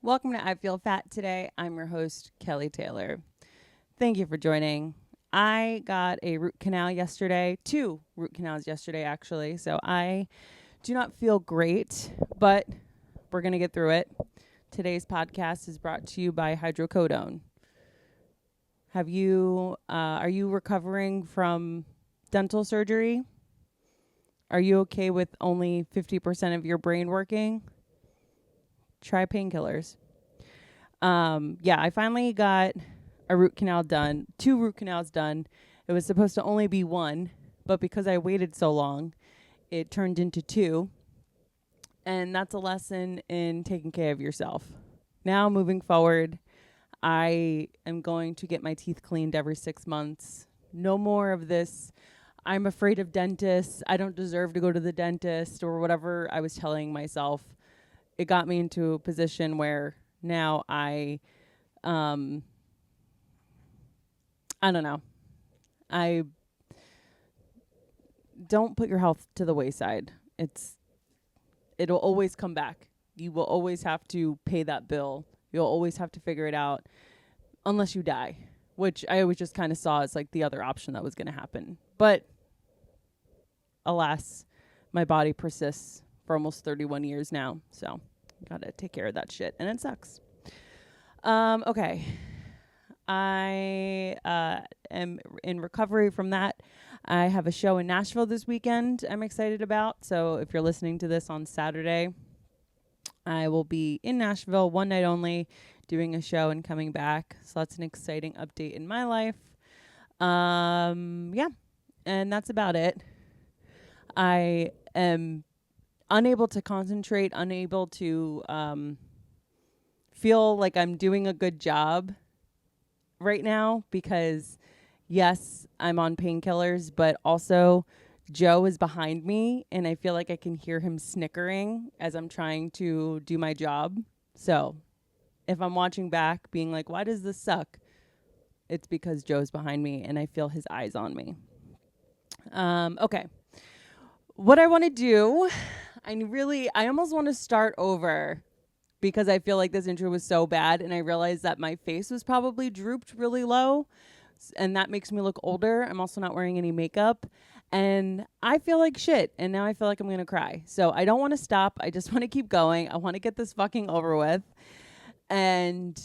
Welcome to I Feel Fat Today. I'm your host, Kelly Taylor. Thank you for joining. I got a root canal yesterday, 2 root canals yesterday, actually. So I do not feel great, but we're going to get through it. Today's podcast is brought to you by hydrocodone. Are you recovering from dental surgery? Are you okay with only 50% of your brain working? Try painkillers. I finally got a root canal done, 2 root canals done. It was supposed to only be 1, but because I waited so long, it turned into 2. And that's a lesson in taking care of yourself. Now, moving forward, I am going to get my teeth cleaned every 6 months. No more of this, I'm afraid of dentists, I don't deserve to go to the dentist, or whatever I was telling myself. It got me into a position where now I don't know. I don't put your health to the wayside. It'll always come back. You will always have to pay that bill. You'll always have to figure it out unless you die, which I always just kind of saw as like the other option that was going to happen. But alas, my body persists for almost 31 years now. So got to take care of that shit. And it sucks. Okay. I am in recovery from that. I have a show in Nashville this weekend I'm excited about. So if you're listening to this on Saturday, I will be in Nashville one night only doing a show and coming back. So that's an exciting update in my life. And that's about it. I am unable to concentrate, unable to feel like I'm doing a good job right now because, yes, I'm on painkillers, but also Joe is behind me and I feel like I can hear him snickering as I'm trying to do my job. So if I'm watching back being like, why does this suck? It's because Joe's behind me and I feel his eyes on me. Okay. What I want to do, I almost want to start over because I feel like this intro was so bad and I realized that my face was probably drooped really low and that makes me look older. I'm also not wearing any makeup and I feel like shit and now I feel like I'm going to cry. So I don't want to stop. I just want to keep going. I want to get this fucking over with. And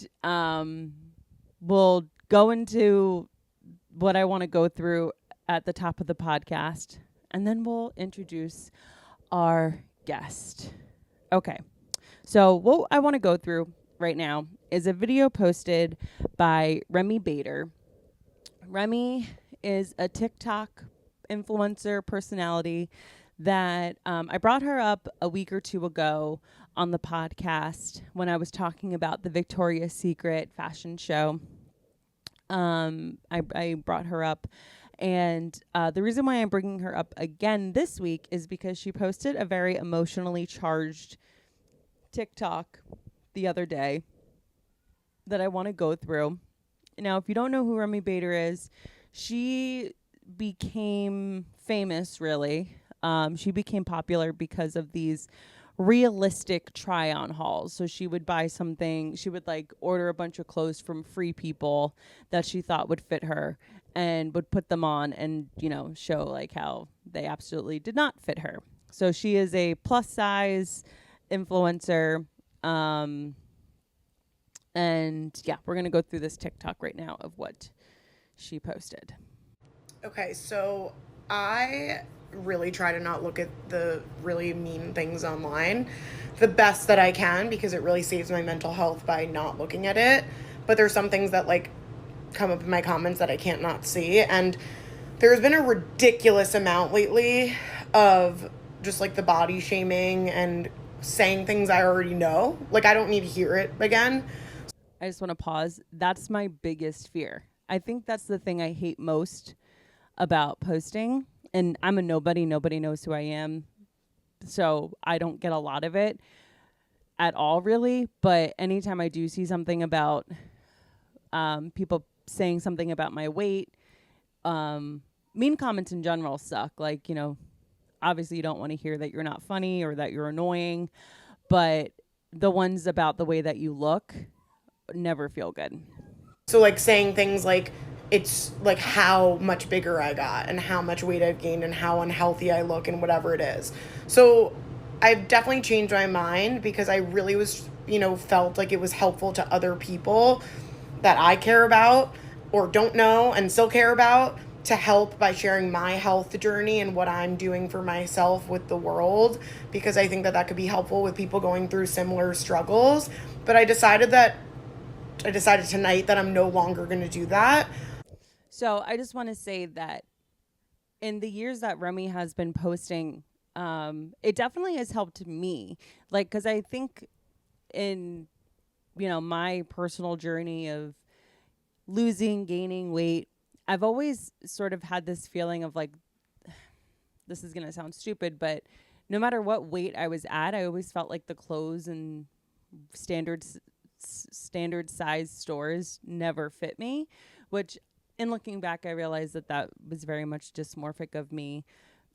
we'll go into what I want to go through at the top of the podcast and then we'll introduce our guest. Okay. So what I want to go through right now is a video posted by Remy Bader. Remy is a TikTok influencer personality that I brought her up a week or 2 ago on the podcast when I was talking about the Victoria's Secret fashion show. I brought her up. And the reason why I'm bringing her up again this week is because she posted a very emotionally charged TikTok the other day that I want to go through. Now, if you don't know who Remy Bader is, she became famous, really. She became popular because of these realistic try-on hauls. So she would buy something, she would like order a bunch of clothes from free people that she thought would fit her and would put them on and, show like how they absolutely did not fit her. So she is a plus size influencer. And yeah, we're going to go through this TikTok right now of what she posted. Okay, so I really try to not look at the really mean things online the best that I can because it really saves my mental health by not looking at it. But there's some things that like come up in my comments that I can't not see. And there's been a ridiculous amount lately of just like the body shaming and saying things I already know. Like I don't need to hear it again. I just want to pause. That's my biggest fear. I think that's the thing I hate most about posting. And I'm a nobody. Nobody knows who I am. So I don't get a lot of it at all, really. But anytime I do see something about people saying something about my weight, mean comments in general suck. Like, obviously you don't want to hear that you're not funny or that you're annoying. But the ones about the way that you look never feel good. So like saying things like it's like how much bigger I got and how much weight I've gained and how unhealthy I look and whatever it is. So I've definitely changed my mind because I really was, felt like it was helpful to other people that I care about or don't know and still care about to help by sharing my health journey and what I'm doing for myself with the world, because I think that that could be helpful with people going through similar struggles. But I decided tonight that I'm no longer going to do that. So I just want to say that in the years that Remy has been posting, it definitely has helped me. Like, because I think in, my personal journey of losing, gaining weight, I've always sort of had this feeling of like, this is going to sound stupid, but no matter what weight I was at, I always felt like the clothes and standard size stores never fit me, which in looking back, I realized that that was very much dysmorphic of me,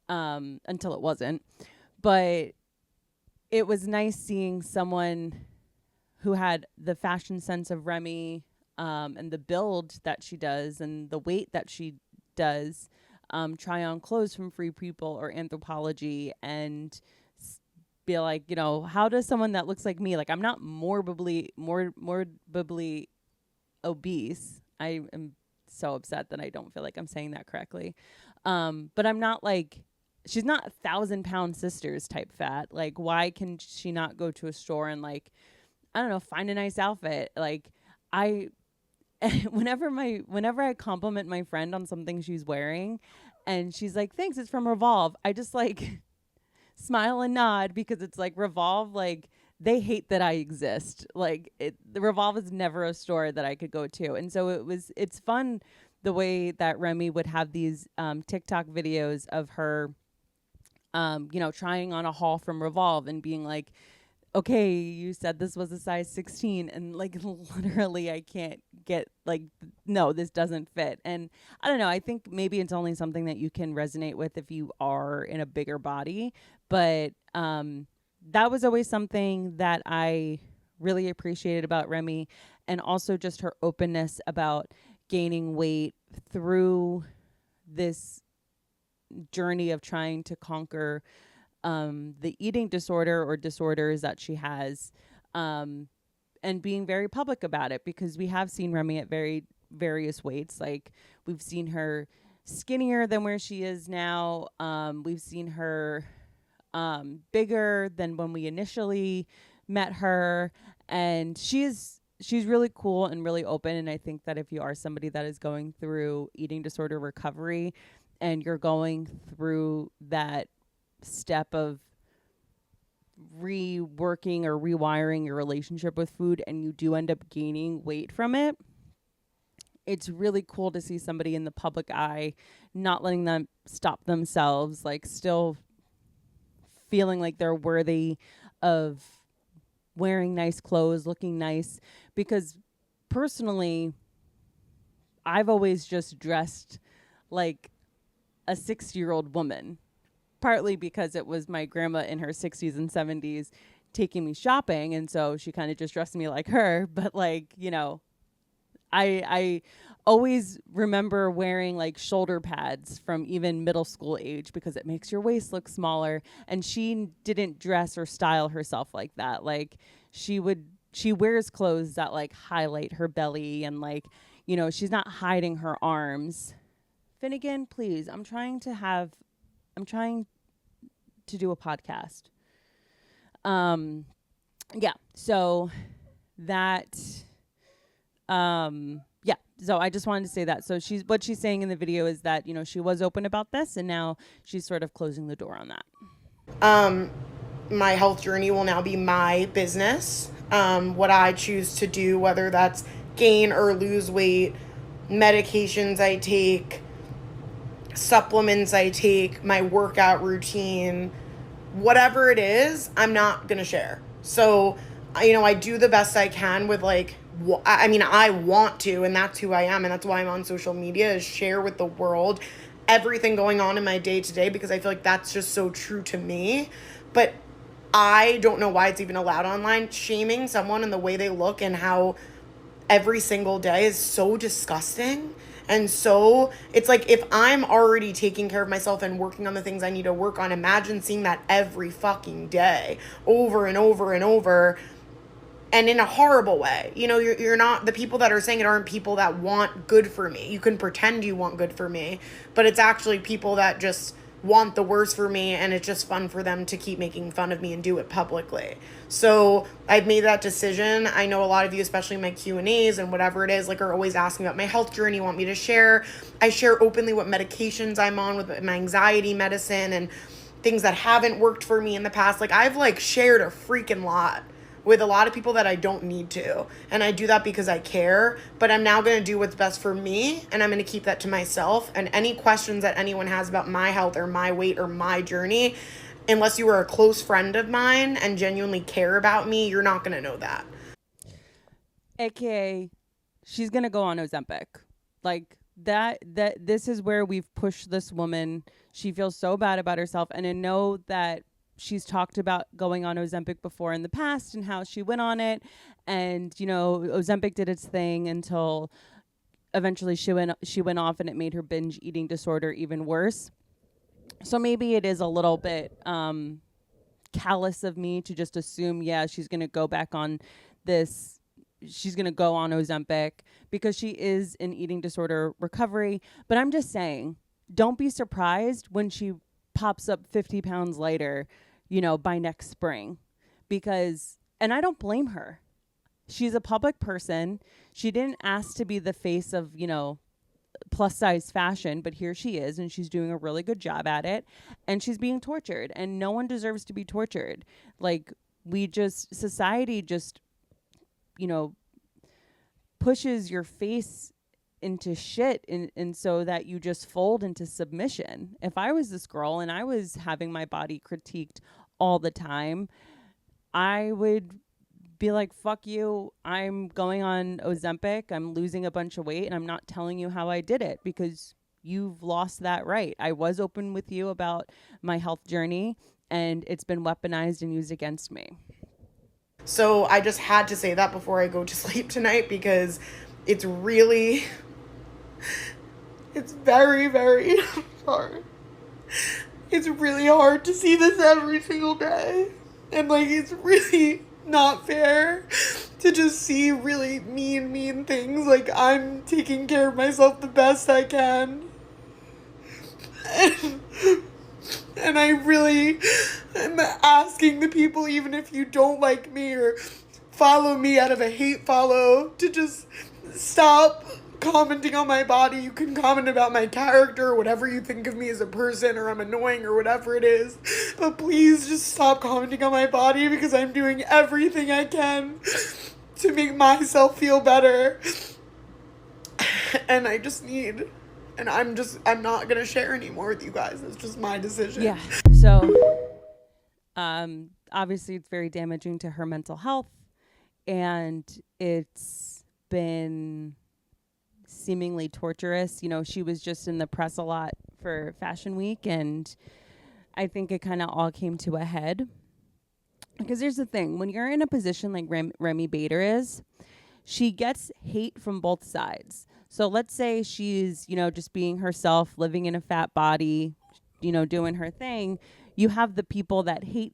until it wasn't. But it was nice seeing someone who had the fashion sense of Remy, and the build that she does and the weight that she does, try on clothes from Free People or Anthropologie and be like, how does someone that looks like me, like I'm not morbidly obese. I am so upset that I don't feel like I'm saying that correctly. But I'm not like, she's not 1,000-pound sisters type fat. Like, why can she not go to a store and like, I don't know, find a nice outfit? Like whenever I compliment my friend on something she's wearing and she's like, thanks, it's from Revolve, I just like smile and nod, because it's like Revolve, like they hate that I exist. Like the Revolve is never a store that I could go to. And so it's fun the way that Remy would have these TikTok videos of her, trying on a haul from Revolve and being like, okay, you said this was a size 16, and like literally I can't get, like, no, this doesn't fit. And I don't know, I think maybe it's only something that you can resonate with if you are in a bigger body, but that was always something that I really appreciated about Remy, and also just her openness about gaining weight through this journey of trying to conquer the eating disorder or disorders that she has, and being very public about it, because we have seen Remy at various weights. Like we've seen her skinnier than where she is now. We've seen her bigger than when we initially met her, and she's really cool and really open. And I think that if you are somebody that is going through eating disorder recovery and you're going through that step of reworking or rewiring your relationship with food and you do end up gaining weight from it, it's really cool to see somebody in the public eye not letting them stop themselves, like still feeling like they're worthy of wearing nice clothes, looking nice. Because personally, I've always just dressed like a 60-year-old woman, partly because it was my grandma in her 60s and 70s taking me shopping, and so she kind of just dressed me like her. But like, I always remember wearing like shoulder pads from even middle school age because it makes your waist look smaller. And she didn't dress or style herself like that. Like she wears clothes that like highlight her belly, and like, she's not hiding her arms. Finnegan, please, I'm trying to do a podcast. Yeah. So that, yeah. So I just wanted to say that. So what she's saying in the video is that, she was open about this, and now she's sort of closing the door on that. My health journey will now be my business. What I choose to do, whether that's gain or lose weight, medications I take, supplements I take, my workout routine, whatever it is, I'm not going to share. So, I do the best I can with like, I want to, and that's who I am. And that's why I'm on social media, is share with the world everything going on in my day to day, because I feel like that's just so true to me. But I don't know why it's even allowed online. Shaming someone in the way they look and how every single day is so disgusting. And so it's like, if I'm already taking care of myself and working on the things I need to work on, imagine seeing that every fucking day over and over and over, and in a horrible way. You know, you're not, the people that are saying it aren't people that want good for me. You can pretend you want good for me, but it's actually people that just want the worst for me, and it's just fun for them to keep making fun of me and do it publicly. So I've made that decision. I know a lot of you, especially my Q&As and whatever it is, like, are always asking about my health journey, want me to share. I share openly what medications I'm on with my anxiety medicine and things that haven't worked for me in the past. Like, I've like shared a freaking lot with a lot of people that I don't need to. And I do that because I care, but I'm now going to do what's best for me, and I'm going to keep that to myself. And any questions that anyone has about my health or my weight or my journey, unless you are a close friend of mine and genuinely care about me, you're not going to know that. AKA, she's going to go on Ozempic. Like, this is where we've pushed this woman. She feels so bad about herself. And I know that she's talked about going on Ozempic before in the past and how she went on it. And, you know, Ozempic did its thing until eventually she went off, and it made her binge eating disorder even worse. So maybe it is a little bit callous of me to just assume, yeah, she's going to go back on this. She's going to go on Ozempic because she is in eating disorder recovery. But I'm just saying, don't be surprised when she pops up 50 pounds lighter, you know, by next spring. Because, and I don't blame her. She's a public person. She didn't ask to be the face of, you know, plus size fashion, but here she is, and she's doing a really good job at it, and she's being tortured, and no one deserves to be tortured. Like, society just, you know, pushes your face into shit, and so that you just fold into submission. If I was this girl and I was having my body critiqued all the time, I would be like, fuck you, I'm going on Ozempic, I'm losing a bunch of weight, and I'm not telling you how I did it, because you've lost that right. I was open with you about my health journey, and it's been weaponized and used against me. So I just had to say that before I go to sleep tonight, because it's really, it's very, very hard. It's really hard to see this every single day. And like, it's really not fair to just see really mean things. Like, I'm taking care of myself the best I can. And I really am asking the people, even if you don't like me or follow me out of a hate follow, to just stop commenting on my body. You can comment about my character or whatever you think of me as a person, or I'm annoying or whatever it is, but please just stop commenting on my body, because I'm doing everything I can to make myself feel better. And I just need, and I'm not gonna share anymore with you guys. It's just my decision. Yeah. So obviously it's very damaging to her mental health, and it's been seemingly torturous. You know, she was just in the press a lot for Fashion Week, and I think it kind of all came to a head. Because here's the thing, when you're in a position like Remy Bader is, she gets hate from both sides. So let's say she's, you know, just being herself, living in a fat body, you know, doing her thing. You have the people that hate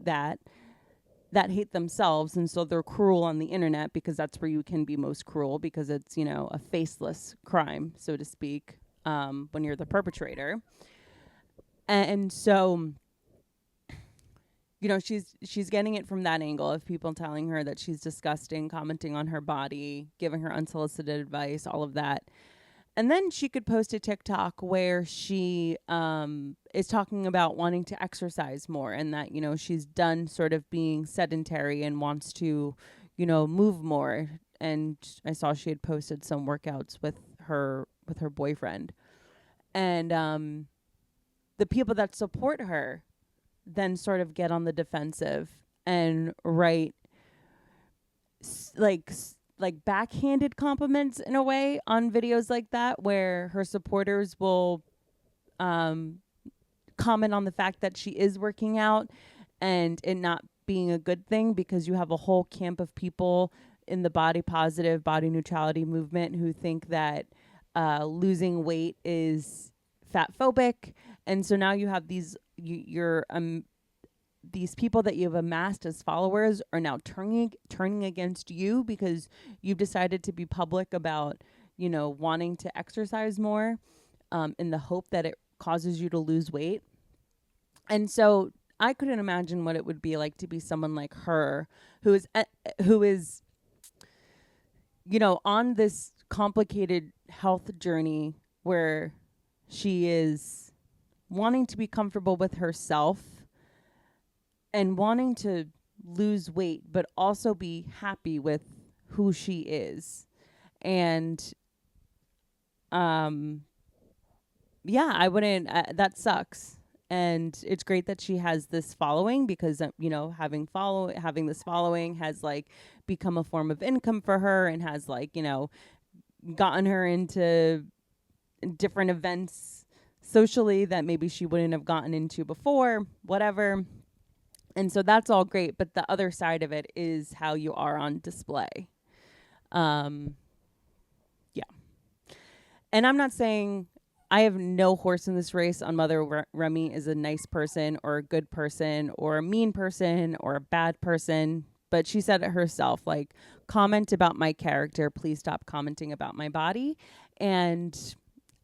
hate themselves, and so they're cruel on the internet, because that's where you can be most cruel, because it's, you know, a faceless crime, so to speak, when you're the perpetrator. And so, you know, she's getting it from that angle of people telling her that she's disgusting, commenting on her body, giving her unsolicited advice, all of that. And then she could post a TikTok where she is talking about wanting to exercise more, and that, you know, she's done sort of being sedentary and wants to, you know, move more. And I saw she had posted some workouts with her boyfriend. And the people that support her then sort of get on the defensive and write like backhanded compliments in a way on videos like that, where her supporters will comment on the fact that she is working out and it not being a good thing because you have a whole camp of people in the body positive, body neutrality movement who think that losing weight is fat phobic. And so now you have these people that you've amassed as followers are now turning against you because you've decided to be public about, wanting to exercise more in the hope that it causes you to lose weight. And so I couldn't imagine what it would be like to be someone like her who is on this complicated health journey where she is wanting to be comfortable with herself and wanting to lose weight, but also be happy with who she is. And, I wouldn't, that sucks. And it's great that she has this following because, having this following has become a form of income for her and has gotten her into different events socially that maybe she wouldn't have gotten into before, whatever. And so that's all great. But the other side of it is how you are on display. And I'm not saying I have no horse in this race on whether Remy is a nice person or a good person or a mean person or a bad person. But she said it herself, comment about my character. Please stop commenting about my body. And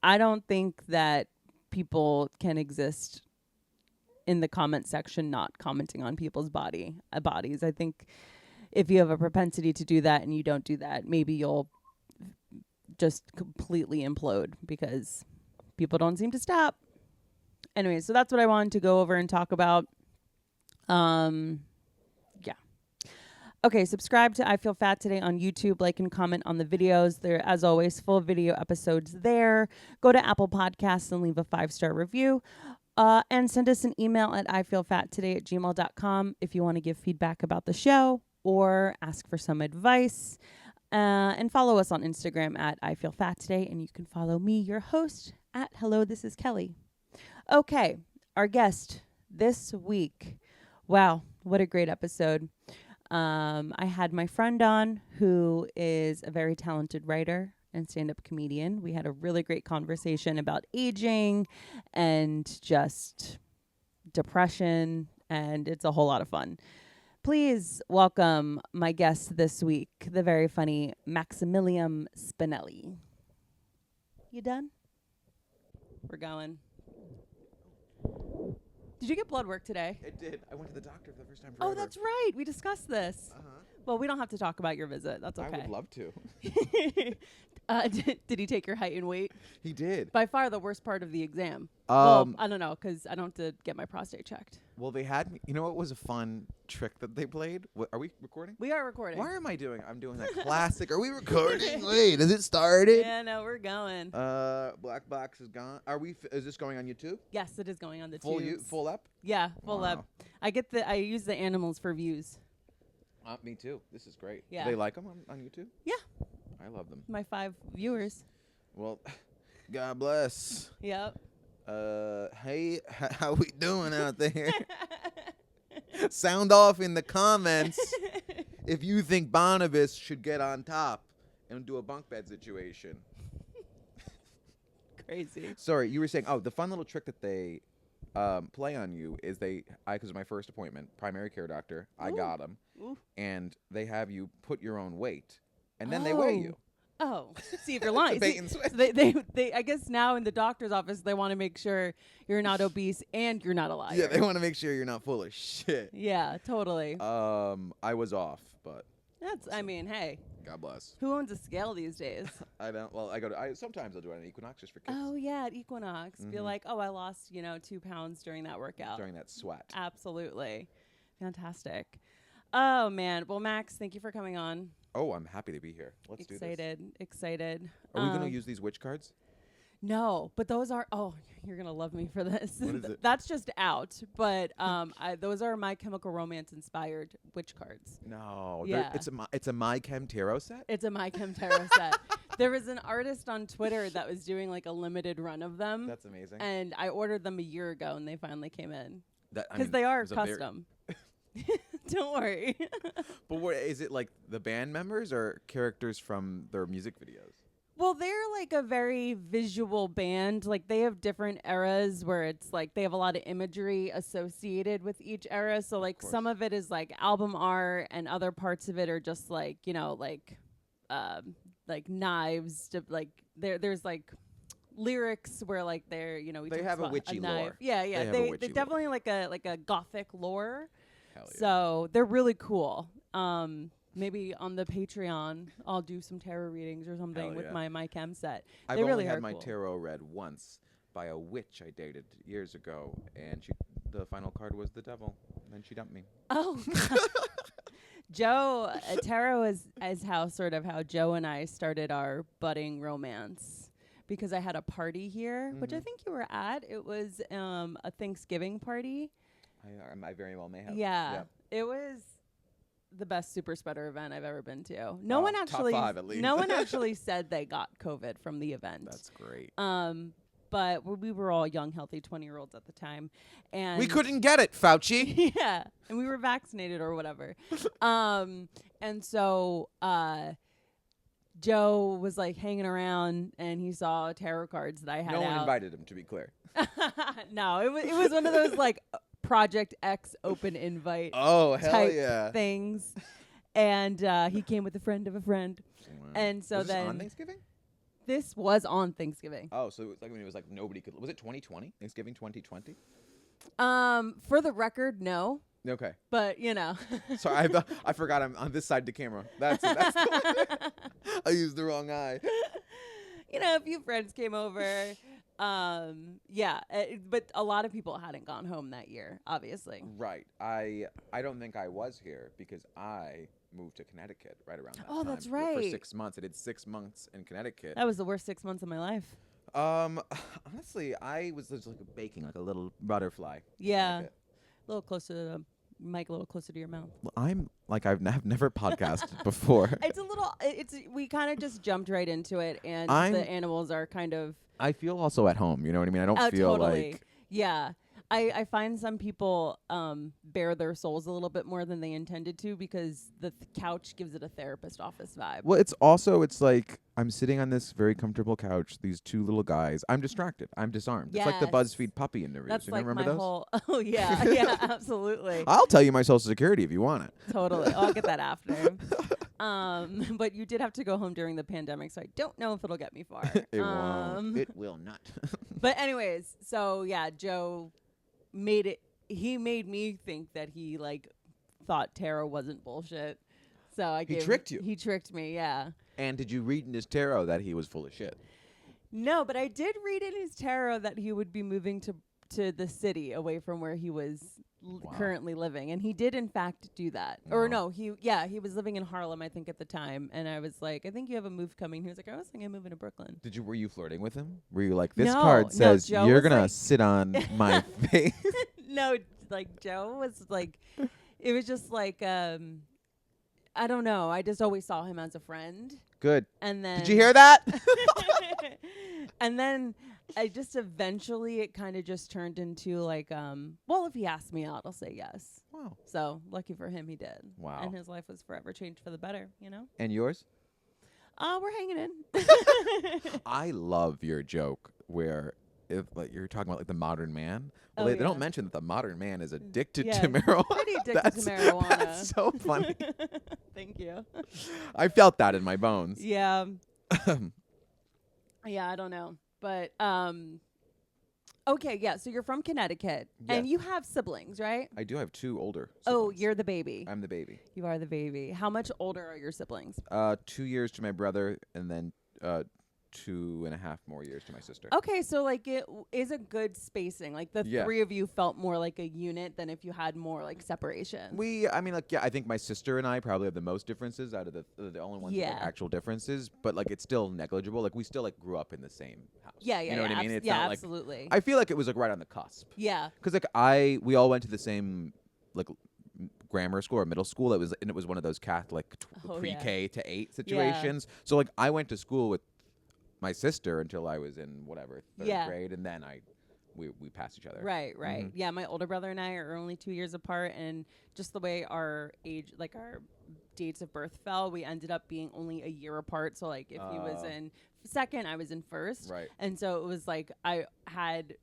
I don't think that people can exist in the comment section not commenting on people's bodies. I think if you have a propensity to do that and you don't do that, maybe you'll just completely implode because people don't seem to stop. Anyway, so that's what I wanted to go over and talk about. Okay, subscribe to I Feel Fat Today on YouTube. Like and comment on the videos. There, as always, full video episodes there. Go to Apple Podcasts and leave a 5-star review. And send us an email at ifeelfattoday@gmail.com if you want to give feedback about the show or ask for some advice. And follow us on Instagram at I Feel Fat Today. And you can follow me, your host, at Hello, This is Kelly. Okay, our guest this week. Wow, what a great episode. I had my friend on who is a very talented writer and stand-up comedian. We had a really great conversation about aging and just depression, and it's a whole lot of fun. Please welcome my guest this week, the very funny Maximilian Spinelli. You done? We're going. Did you get blood work today? I did. I went to the doctor for the first time forever. Oh, that's right. We discussed this. Uh-huh. Well, we don't have to talk about your visit. That's okay. I would love to. Did he take your height and weight? He did. By far the worst part of the exam. Well, I don't know, because I don't have to get my prostate checked. Well, they had me. You know what was a fun trick that they played? Are we recording? We are recording. Why am I doing? I'm doing that classic. Are we recording? Wait, has it started? Yeah, no, we're going. Black box is gone. Is this going on YouTube? Yes, it is going on the tubes. Full up? Yeah, full up. I use the animals for views. Me too. This is great. Yeah. Do they like them on YouTube? Yeah. I love them. My 5 viewers. Well, God bless. Yep. Hey, how we doing out there? Sound off in the comments if you think Barnabas should get on top and do a bunk bed situation. Crazy. Sorry, you were saying, the fun little trick that they play on you is because my first appointment, primary care doctor, I got him, and they have you put your own weight, and then they weigh you. Oh, see if you're lying. Bait and switch. So they I guess now in the doctor's office they want to make sure you're not obese and you're not a liar. Yeah, they want to make sure you're not full of shit. Yeah, totally. I was off, but hey. God bless. Who owns a scale these days? I don't. Well, sometimes I'll do it at Equinox just for kicks. Oh yeah, at Equinox. Be like, I lost 2 pounds during that workout. During that sweat. Absolutely, fantastic. Oh man, well Max, thank you for coming on. Oh, I'm happy to be here. Let's do this. Excited. Are we going to use these witch cards? No, but those are. Oh, you're gonna love me for this. What is it? That's just out. But those are My Chemical Romance inspired witch cards. No, yeah. It's a My Chem tarot set. It's a My Chem tarot set. There was an artist on Twitter that was doing a limited run of them. That's amazing. And I ordered them a year ago, and they finally came in Because they are custom. Don't worry. But what is it, like the band members or characters from their music videos? Well, they're like a very visual band. Like they have different eras where it's like they have a lot of imagery associated with each era. So like some of it is like album art and other parts of it are just like, like knives to like there's like lyrics where like they're, They have a witchy knife. lore. Yeah, They yeah. have a They witchy definitely like a gothic lore. Hell yeah. So they're really cool. Maybe on the Patreon, I'll do some tarot readings or something Hell with yeah. my chem set. I've They only really had are my cool. tarot read once by a witch I dated years ago, and the final card was the devil, and then she dumped me. Oh, Joe, tarot is how Joe and I started our budding romance, because I had a party here, which I think you were at. It was a Thanksgiving party. I very well may have. Yeah, Yep. it was the best super spreader event I've ever been to. No one top actually, 5 at least. no one actually said they got COVID from the event. That's great. But we were all young, healthy 20-year-olds at the time, and We couldn't get it, Fauci. yeah, and we were vaccinated or whatever. And so Joe was like hanging around, and he saw tarot cards that I had No one out. invited him, to be clear. No, it was one of those like Project X open invite Oh, hell type yeah. things. And he came with a friend of a friend. Wow. And so was this then on Thanksgiving? this was on Thanksgiving. Oh, so it was like when it was like nobody could. Was it 2020? Thanksgiving 2020? For the record, no. Okay. But, Sorry, I forgot I'm on this side of the camera. That's I used the wrong eye. A few friends came over. But a lot of people hadn't gone home that year, obviously. Right. I don't think I was here because I moved to Connecticut right around that time. Oh, that's For right. 6 months. I did 6 months in Connecticut. That was the worst 6 months of my life. Honestly, I was just like baking like a little butterfly. in Yeah. Connecticut. A little closer to the mic, a little closer to your mouth. Well, I'm like I've never podcasted before. It's a little, we kind of just jumped right into it, and I'm- the animals are kind of. I feel also at home. You know what I mean? I don't feel Totally. like. Yeah. I find some people bare their souls a little bit more than they intended to, because the couch gives it a therapist office vibe. Well, it's like I'm sitting on this very comfortable couch. These two little guys. I'm distracted. I'm disarmed. It's like the Yes. BuzzFeed puppy interviews. That's You like remember my those? whole. Oh yeah, yeah, absolutely, I'll tell you my social security if you want it. totally. I'll get that after. But you did have to go home during the pandemic, so I don't know if it'll get me far. It won't. It will not. But anyways, so yeah, Joe he made me think that he like thought tarot wasn't bullshit. So He tricked you. He tricked me, yeah. And did you read in his tarot that he was full of shit? No, but I did read in his tarot that he would be moving to the city away from where he was Wow. currently living, and he did in fact do that. Wow. Or no, he was living in Harlem, I think, at the time, and I was like, I think you have a move coming. He was like, I was thinking of moving to Brooklyn. Were you flirting with him? Were you like, this No, card says Joe you're was gonna like- sit on my face? No, like Joe was like, it was just like, I don't know. I just always saw him as a friend, Good. and then Did you hear that? And then I just eventually it kind of just turned into like, well, if he asked me out, I'll say yes. Wow. So lucky for him, he did. Wow. And his life was forever changed for the better, And yours? We're hanging in. I love your joke where if like you're talking about like the modern man. Well, Oh, they don't yeah. mention that the modern man is addicted Yeah, to marijuana. pretty addicted to marijuana. That's so funny. Thank you. I felt that in my bones. Yeah. Yeah, I don't know. But okay, yeah, so you're from Connecticut and Yes. you have siblings, right? I do have 2 older Oh, siblings. you're the baby. I'm the baby. You are the baby. How much older are your siblings? 2 years to my brother, and then 2.5 more years to my sister. Okay, so like it is a good spacing. Like the Yeah. three of you felt more like a unit than if you had more like separation. I think my sister and I probably have the most differences out of the only ones with Yeah. like actual differences, but like it's still negligible. Like we still like grew up in the same house. yeah, You know what I mean? It's yeah, not like absolutely. I feel like it was like right on the cusp. Yeah. Because like we all went to the same like grammar school or middle school. It was one of those Catholic Oh, pre-K to 8 situations. So like I went to school with my sister until I was in whatever 3rd Yeah. grade, and then I we pass each other. Right. Mhm. Yeah, my older brother and I are only 2 years apart, and just the way our age, like our dates of birth fell, we ended up being only a year apart. So like if he was in second, I was in first. Right. And so it was like I had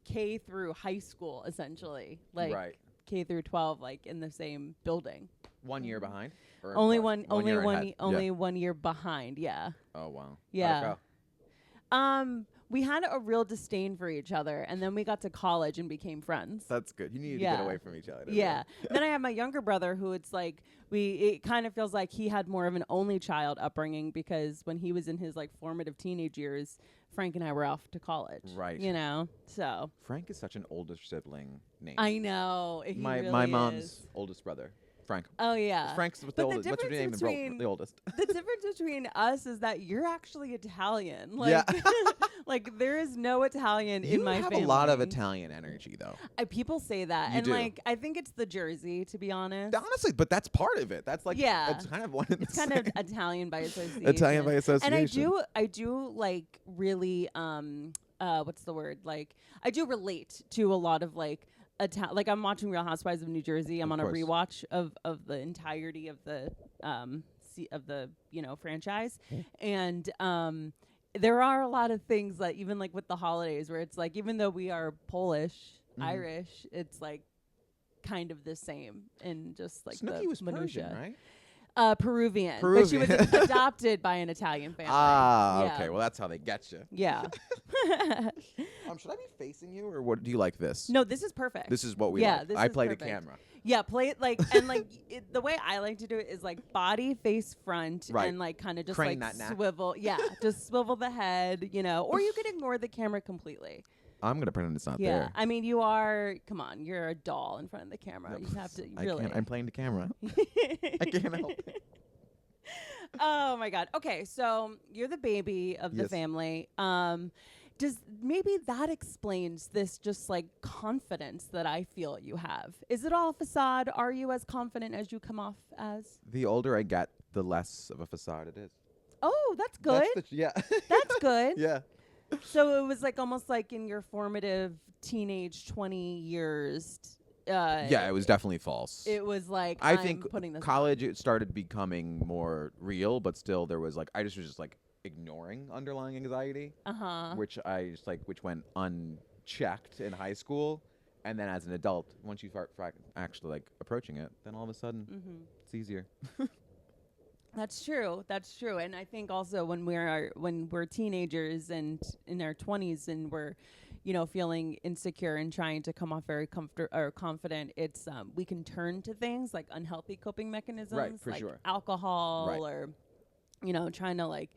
K through high school essentially, like Right. K through 12, like in the same building. 1 year behind. Or Only what? one, only year one, ahead. only 1 year behind. Yeah. Oh wow. Yeah. How'd it go? We had a real disdain for each other, and then we got to college and became friends. That's good. You need to Yeah. get away from each other. Yeah. Then I have my younger brother who it's like it kind of feels like he had more of an only child upbringing because when he was in his like formative teenage years, Frank and I were off to college. Right. You know? So Frank is such an older sibling name. I know. He my really mom's is. oldest brother, Frank. Oh yeah. Frank's the But the oldest. What's your name? difference The between- the oldest. The difference between us is that you're actually Italian. Like, Yeah. like there is no Italian You in my have family. a lot of Italian energy, though. People say that, You and do. like I think it's the jersey, to be honest. Honestly, but that's part of it. That's like Yeah. it's kind of one of It's kind of Italian by association. Italian by association. And I do like really what's the word? Like I do relate to a lot of like like I'm watching Real Housewives of New Jersey. I'm Of on course. a rewatch of the entirety of the franchise, and there are a lot of things that even like with the holidays where it's like even though we are Polish, Mhm. Irish, it's like kind of the same in just like Snooki the was minutia. Persian, right? Peruvian, but she was Peruvian. adopted by an Italian family. Ah, Yeah. okay. Well, that's how they get you. Yeah. Should I be facing you, or what? Do you like this? No, this is perfect. This is what we Yeah, like. this I is play the perfect. camera. Yeah, play it like and like the way I like to do it is like body face front Right. and like kind of just Crane like that neck. swivel. Yeah, just swivel the head, or you could ignore the camera completely. I'm gonna pretend it's not Yeah, there. I mean you are. Come on, you're a doll in front of the camera. No, You have to I really. can't. I'm playing the camera. I can't help it. Oh my God. Okay, so you're the baby of the Yes. family. Does maybe that explains this just like confidence that I feel you have? Is it all facade? Are you as confident as you come off as? The older I get, the less of a facade it is. Oh, that's good. Yeah. That's good. Yeah. So it was like almost like in your formative teenage 20 years. Yeah, it was definitely false. It was like I I'm think putting this college it started becoming more real, but still there was like I just was just like ignoring underlying anxiety, which I just like which went unchecked in high school, and then as an adult, once you start actually like approaching it, then all of a sudden it's easier. That's true. That's true. And I think also when we're teenagers and in our 20s and we're, feeling insecure and trying to come off very confident, it's we can turn to things like unhealthy coping mechanisms, Right, for like sure. alcohol Right. or, trying to like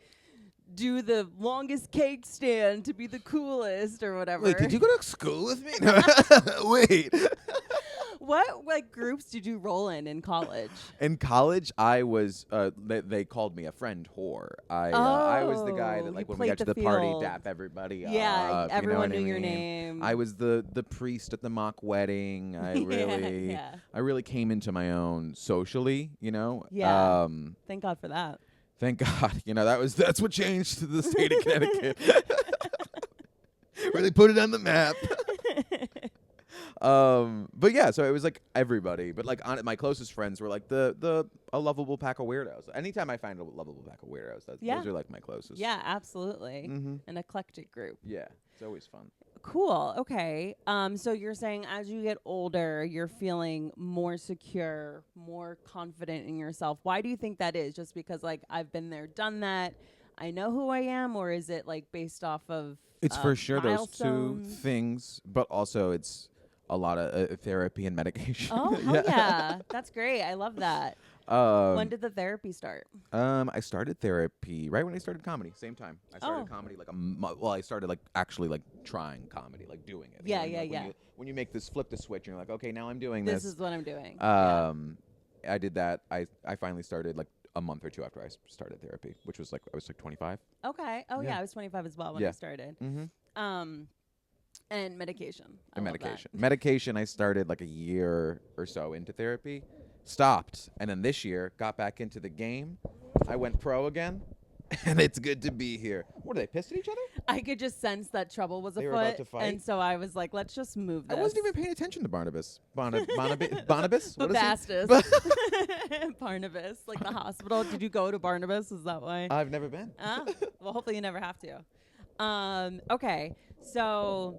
do the longest cake stand to be the coolest or whatever. Wait, did you go to school with me? Wait. What like groups did you roll in college? In college, I was. They called me a friend whore. I was the guy that you like when we played got to the the party, field. dap everybody Yeah, up. You know everyone what knew I your mean? name. I was the priest at the mock wedding. I really, yeah. I really came into my own socially. Yeah. Thank God for that. Thank God. That's what changed to the state of Connecticut. Really put it on the map. But yeah, so it was like everybody, but like my closest friends were like a lovable pack of weirdos. Anytime I find a lovable pack of weirdos, Yeah. those are like my closest. Yeah, absolutely. Mm-hmm. An eclectic group. Yeah, it's always fun. Cool. Okay. So you're saying as you get older, you're feeling more secure, more confident in yourself. Why do you think that is? Just because like I've been there, done that. I know who I am, or is it like based off of It's for sure milestones? those two things, but also it's a lot of therapy and medication. Oh, hell yeah. That's great. I love that. When did the therapy start? I started therapy right when I started comedy. Same time. I started comedy like I started like actually like trying comedy, like doing it. Yeah, When, yeah, like, yeah. When you make this flip the switch and you're like, okay, now I'm doing This this. is what I'm doing. I did that. I finally started like a month or two after I started therapy, which was like I was like 25. Okay. Oh Yeah. yeah, I was 25 as well when Yeah. I started. Mm-hmm. And medication. I And love medication. that. Medication. I started like a year or so into therapy, stopped, and then this year got back into the game. I went pro again, and it's good to be here. What, are they pissed at each other? I could just sense that trouble was They were afoot. about to fight? And so I was like, let's just move this. I wasn't even paying attention to Barnabas. Barnabas? What is he? Babastus. Barnabas, like the hospital. Did you go to Barnabas? Is that why? I've never been. Well, hopefully you never have to. Okay, so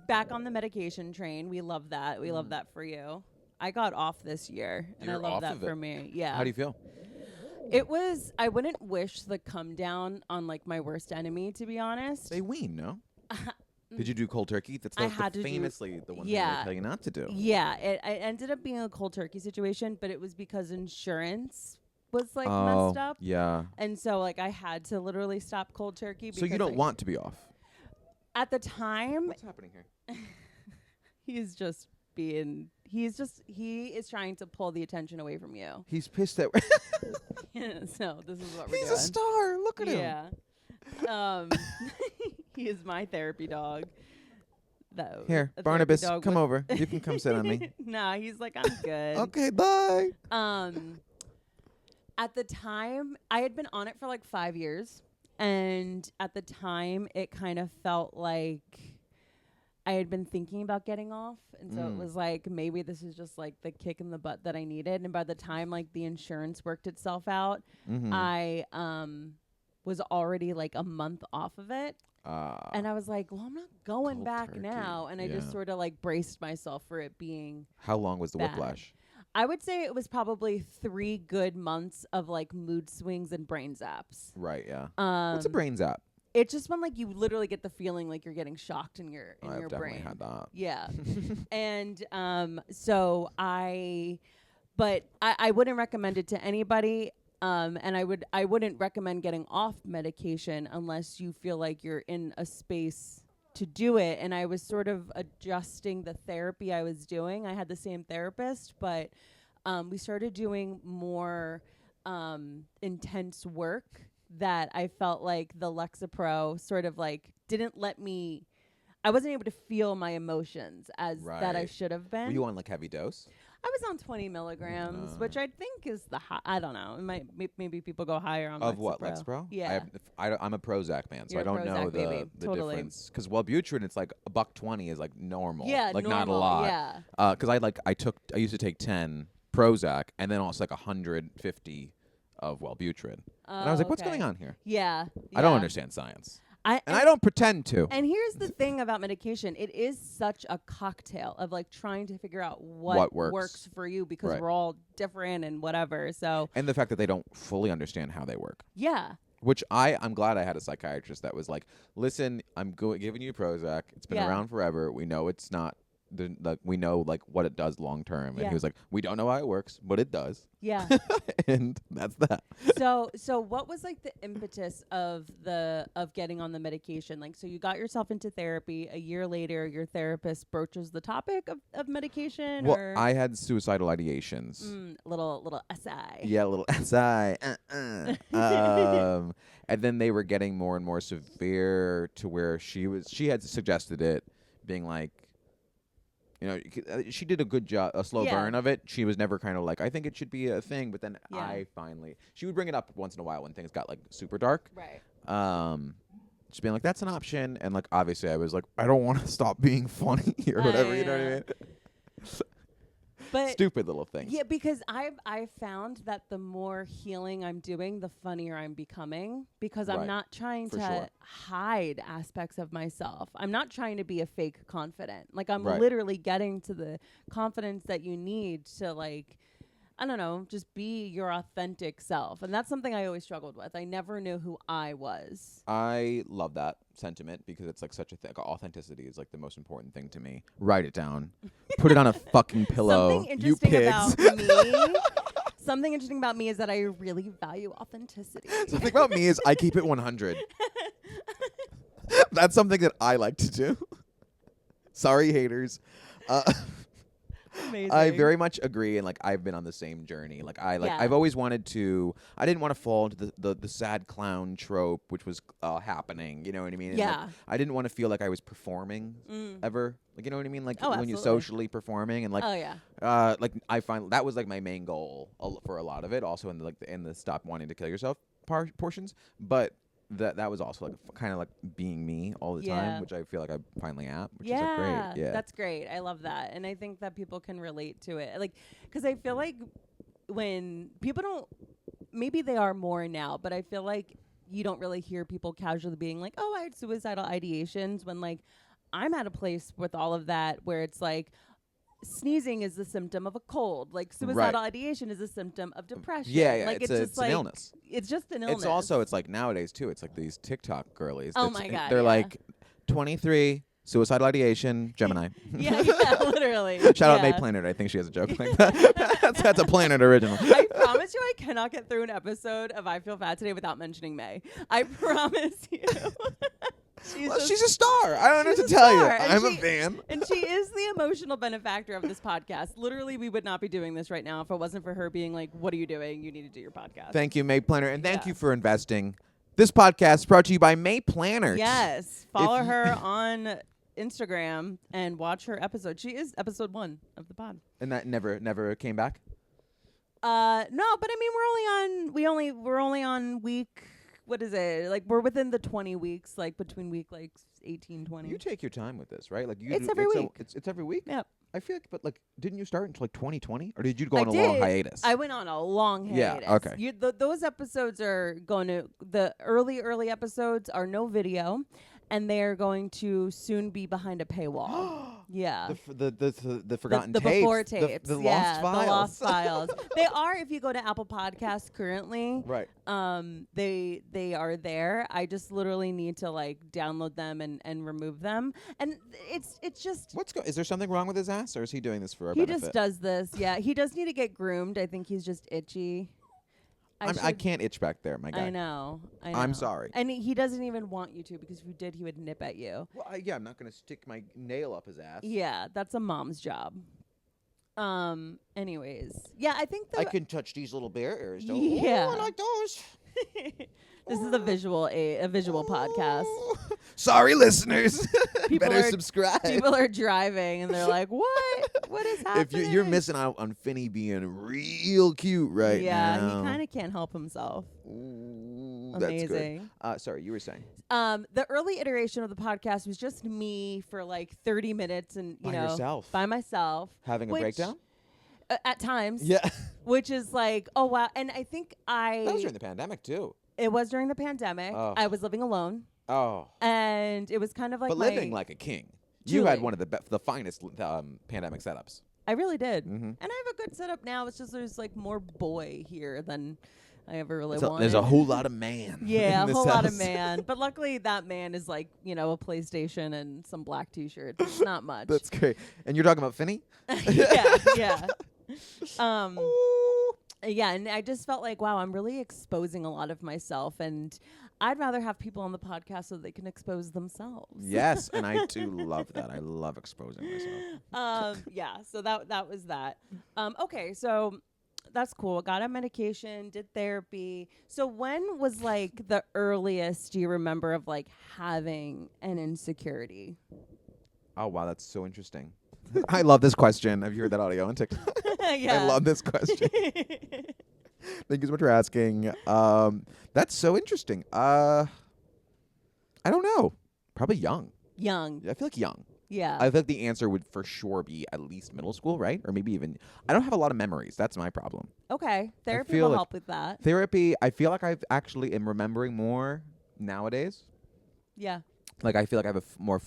back on the medication train. We love that. We love that for you. I got off this year, and I You're love off that of it. for me. Yeah. How do you feel? It was, I wouldn't wish the come down on like my worst enemy, to be honest. They wean, no? Did you do cold turkey? That's I like had to do- famously the one yeah. thing they tell you not to do. Yeah, it ended up being a cold turkey situation, but it was because insurance was like Oh, messed up. yeah. And so like I had to literally stop cold turkey. So you because, don't like, want to be off. At the time, What's happening here? he is trying to pull the attention away from you. He's pissed at. So this is what we're He's doing. a star. Look at him. Yeah. He is my therapy dog. Though. Here, A therapy Barnabas, dog come with- over. You can come sit on me. Nah, he's like, I'm good. Okay, bye. At the time, I had been on it for like 5 years. And at the time, it kind of felt like I had been thinking about getting off. And so it was like, maybe this is just like the kick in the butt that I needed. And by the time like the insurance worked itself out, I was already like a month off of it. And I was like, well, I'm not going Cold back turkey. now. And I just Yeah. sort of like braced myself for it being How long was the bad. whiplash? I would say it was probably 3 good months of like mood swings and brain zaps. Right, yeah. What's a brain zap? It's just when like you literally get the feeling like you're getting shocked in your I've definitely brain. had that. Yeah. And so I wouldn't recommend it to anybody. And I wouldn't recommend getting off medication unless you feel like you're in a space to do it. And I was sort of adjusting the therapy I was doing. I had the same therapist, but we started doing more intense work that I felt like the Lexapro sort of like didn't let me, I wasn't able to feel my emotions as that I Right. should have been. Were you on like heavy dose? I was on 20 milligrams, which I think is the high. I don't know. It might maybe people go higher on Of Lexapro. what, Lexapro? Yeah. I'm a Prozac man, so You're I a don't know Prozac baby. the Totally. difference. Because Wellbutrin, it's like $1.20 is like normal. Yeah, like normal, not a lot. yeah. Because I used to take 10 Prozac and then also like 150 of Wellbutrin, and I was like, what's going on here? Yeah. I don't yeah. understand science, and I don't pretend to. And here's the thing about medication. It is such a cocktail of like trying to figure out what works. for you because Right. we're all different and whatever. So, And the fact that they don't fully understand how they work. yeah. Which I'm glad I had a psychiatrist that was like, listen, I'm giving you Prozac. It's been Yeah. around forever. We know it's not. We know like what it does long term. And Yeah. he was like, we don't know how it works, but it does. Yeah. And that's that. So what was like the impetus of getting on the medication? Like, so you got yourself into therapy. A year later, your therapist broaches the topic of medication. Well, or I had suicidal ideations. little SI. Yeah, a little SI. And then they were getting more and more severe to where she had suggested it, being like, you know, she did a good job, a slow Yeah. burn of it. She was never kind of like, I think it should be a thing. But then Yeah. she would bring it up once in a while when things got like super dark. Right. Just being like, that's an option. And like, obviously I was like, I don't want to stop being funny or whatever. You know what I Yeah. mean? But Stupid little things. yeah, because I've found that the more healing I'm doing, the funnier I'm becoming because I'm Right. not trying For to sure. hide aspects of myself. I'm not trying to be a fake confident. Like I'm Right. literally getting to the confidence that you need to like, I don't know, just be your authentic self. And that's something I always struggled with. I never knew who I was. I love that sentiment because it's like such a thing. Authenticity is like the most important thing to me. Write it down. Put it on a fucking pillow. Something You interesting pigs. about me. Something interesting about me is that I really value authenticity. Something about me is I keep it 100. That's something that I like to do. Sorry, haters. Amazing. I very much agree, and like I've been on the same journey. Like Yeah. I've always wanted to. I didn't want to fall into the sad clown trope, which was happening. You know what I mean? And, like, Yeah. I didn't want to feel like I was performing ever. Like you know what I mean? Like Oh, when you're absolutely. socially performing and like. Oh yeah. Like I find that was like my main goal for a lot of it. Also in the stop wanting to kill yourself. portions, but that was also like kind of like being me all the time, which I feel like I finally am, which is like great. Yeah, that's great. I love that, and I think that people can relate to it. Like, because I feel like when people don't, maybe they are more now, but I feel like you don't really hear people casually being like, "Oh, I had suicidal ideations," when like I'm at a place with all of that where it's like, sneezing is a symptom of a cold. Like suicidal ideation is a symptom of depression. Yeah. Like it's like an illness. It's just an illness. It's also, it's like nowadays too. It's like these TikTok girlies. Oh my God. They're like 23, suicidal ideation, Gemini. yeah, literally. Shout out May Planet. I think she has a joke like that. that's a Planet original. I promise you, I cannot get through an episode of I Feel Fat Today without mentioning May. I promise you. She's a star. I don't know what to tell you. I'm a fan. And she is the emotional benefactor of this podcast. Literally, we would not be doing this right now if it wasn't for her being like, "What are you doing? You need to do your podcast." Thank you, May Planner. And thank you for investing. This podcast is brought to you by May Planner. Yes. Follow her on Instagram and watch her episode. She is episode 1 of the pod. And that never came back? No, but I mean, we're only on week, what is it? Like, we're within the 20 weeks, like between week like 18, 20. You take your time with this, right? Like it's every week. It's every week? Yep. I feel like, but like, didn't you start until like 2020? Or did you go on a long hiatus? I went on a long hiatus. Yeah, okay. Those episodes are going to, the early episodes are no video, and they're going to soon be behind a paywall. Yeah. The forgotten the tapes. before tapes. The lost files. The lost files. They are, if you go to Apple Podcasts currently. Right. They are there. I just literally need to like download them and remove them. And it's just. Is there something wrong with his ass, or is he doing this for our benefit? He just does this. Yeah. He does need to get groomed. I think he's just itchy. I can't itch back there, my guy. I know. I'm sorry. And he doesn't even want you to, because if you did, he would nip at you. Well, I'm not going to stick my nail up his ass. Yeah, that's a mom's job. Anyways. Yeah, I think I can touch these little bear ears, though. Yeah. I like those. This is a visual podcast. Sorry, listeners. People Better subscribe. People are driving and they're like, "What? What is happening?" If you're missing out on Finney being real cute right now. Yeah, he kind of can't help himself. Ooh, amazing. That's good. Sorry, you were saying. The early iteration of the podcast was just me for like 30 minutes, and by myself, having a breakdown. At times. Yeah. Which is like, oh wow, and I think that was during the pandemic too. It was during the pandemic. Oh. I was living alone. Oh. And it was kind of like living like a king. Truly. You had one of the finest pandemic setups. I really did. Mm-hmm. And I have a good setup now. It's just there's like more boy here than I ever really wanted. There's a whole lot of man. Yeah, a whole lot of man. But luckily that man is like, a PlayStation and some black T-shirts. It's not much. That's great. And you're talking about Finney? Yeah. Yeah, and I just felt like, wow, I'm really exposing a lot of myself, and I'd rather have people on the podcast so they can expose themselves. Yes, and I do love that. I love exposing myself. Yeah, so that was that. Okay, so that's cool. Got on medication, did therapy. So when was like the earliest you remember of like having an insecurity? Oh, wow, that's so interesting. I love this question. Have you heard that audio on TikTok? Yeah. I love this question. Thank you so much for asking. That's so interesting. I don't know. Probably young. I feel like young. Yeah. I feel like the answer would for sure be at least middle school, right? Or maybe even. I don't have a lot of memories. That's my problem. Okay. Therapy will help with that. Therapy, I feel like I actually am remembering more nowadays. Yeah. Like I feel like I have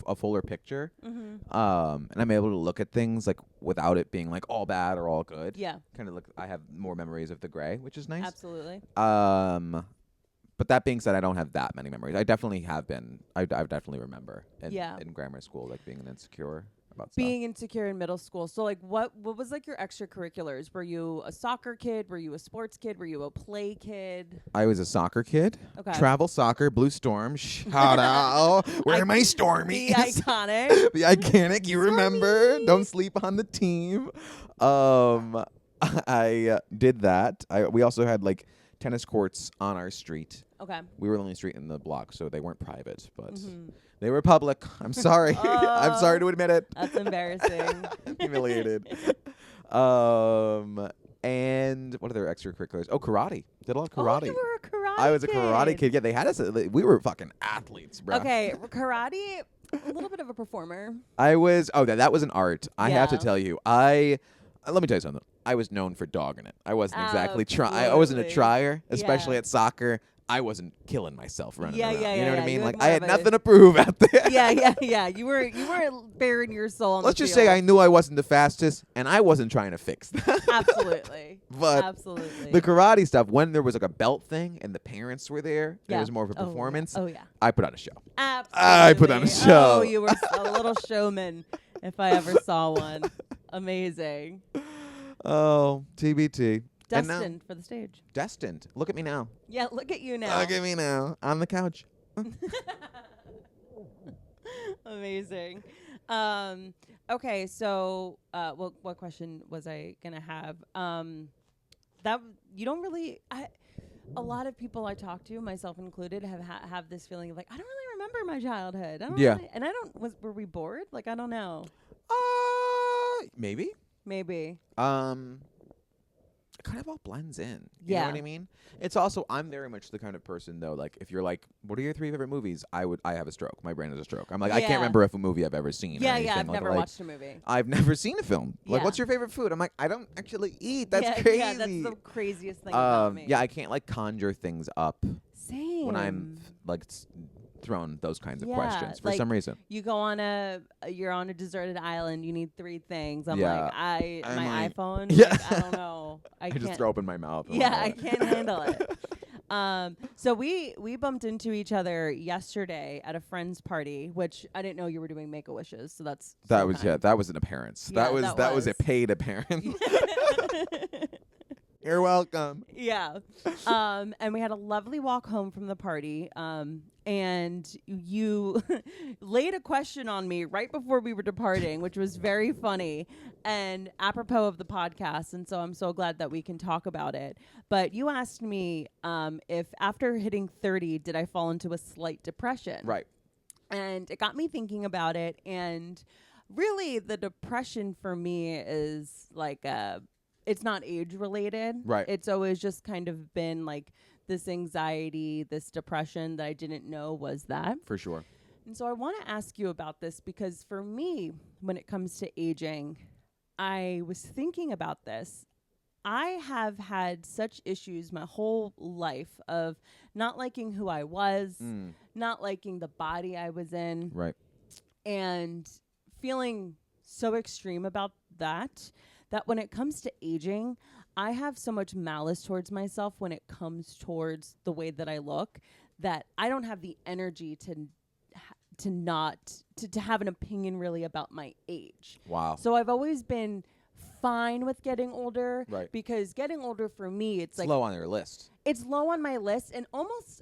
a fuller picture, and I'm able to look at things like without it being like all bad or all good. Yeah, kind of I have more memories of the gray, which is nice. Absolutely. But that being said, I don't have that many memories. I definitely have been. I definitely remember in grammar school, like being insecure about stuff. Being insecure in middle school. So like, what was like your extracurriculars? Were you a soccer kid? Were you a sports kid? Were you a play kid? I was a soccer kid. Okay. Travel soccer, Blue Shout out. Where are my Stormies? The iconic. The iconic. You remember? Don't sleep on the team. I did that. We also had like tennis courts on our street. Okay. We were the only street in the block, so they weren't private, but they were public. I'm sorry. I'm sorry to admit it. That's embarrassing. Humiliated. And what other extracurriculars? Oh, karate. Did a lot of karate. Oh, you were a karate I was a karate kid. Yeah, they had us. We were fucking athletes, bro. Okay, karate, a little bit of a performer. I was. Oh, that was an art. I have to Yeah. tell you. Let me tell you something. I was known for dogging it. I wasn't exactly I wasn't a Absolutely. trier, especially Yeah. at soccer. I wasn't killing myself running Yeah, around. yeah, you know yeah, what I yeah. mean? You Like had I more had of a- nothing to prove out there. Yeah. You were bearing your soul on Let's the just field. say I knew I wasn't the fastest, and I wasn't trying to fix that. Absolutely. But Absolutely. the karate stuff, when there was like a belt thing and the parents were there, Yeah. it was more of a Oh, performance. Oh, yeah. I put on a show. Absolutely. I put on a show. Oh, you were a little showman if I ever saw one. Amazing. Oh, TBT. And now- Destined for the stage. Destined. Look at me now. Yeah, look at you now. Look at me now. On the couch. Amazing. Okay, so what question was I gonna have? That you don't really. A lot of people I talk to, myself included, have this feeling of like I don't really remember my childhood. I don't Yeah. really, and I don't. Were we bored? Like I don't know. Maybe. Maybe. It kind of all blends in. You know Yeah. what I mean? It's also, I'm very much the kind of person though, like if you're like, what are your 3 favorite movies? I have a stroke. My brain has a stroke. I'm like, I Yeah. can't remember if a movie I've ever seen. Yeah, or yeah. anything. I've Like, never watched a movie. I've never seen a film. Like, Yeah. what's your favorite food? I'm like, I don't actually eat. That's yeah, crazy. Yeah, that's the craziest thing about me. Yeah, I can't like conjure things up Same. when I'm like thrown those kinds of Yeah, questions for like, some reason. You go on you're on a deserted island. You need 3 things. I'm Yeah. like, I'm my like- iPhone. Yeah. Like, I don't know. I I can't. just throw open my mouth. and Yeah, all I that. can't handle it. So we bumped into each other yesterday at a friend's party, which I didn't know you were doing Make-A-Wishes. So that's That so was kind. that was an appearance. Yeah, that was a was. paid appearance. You're welcome. Yeah. And we had a lovely walk home from the party. And you laid a question on me right before we were departing, which was very funny and apropos of the podcast. And so I'm so glad that we can talk about it. But you asked me if after hitting 30, did I fall into a slight depression? Right. And it got me thinking about it. And really, the depression for me is like it's not age related. Right. It's always just kind of been like this anxiety, this depression that I didn't know was that. For sure. And so I want to ask you about this because for me, when it comes to aging, I was thinking about this. I have had such issues my whole life of not liking who I was, not liking the body I was in, Right. and feeling so extreme about that when it comes to aging, I have so much malice towards myself when it comes towards the way that I look that I don't have the energy to have an opinion really about my age. Wow. So I've always been fine with getting older, Right. because getting older for me, it's like low on your list. it's low on my list and almost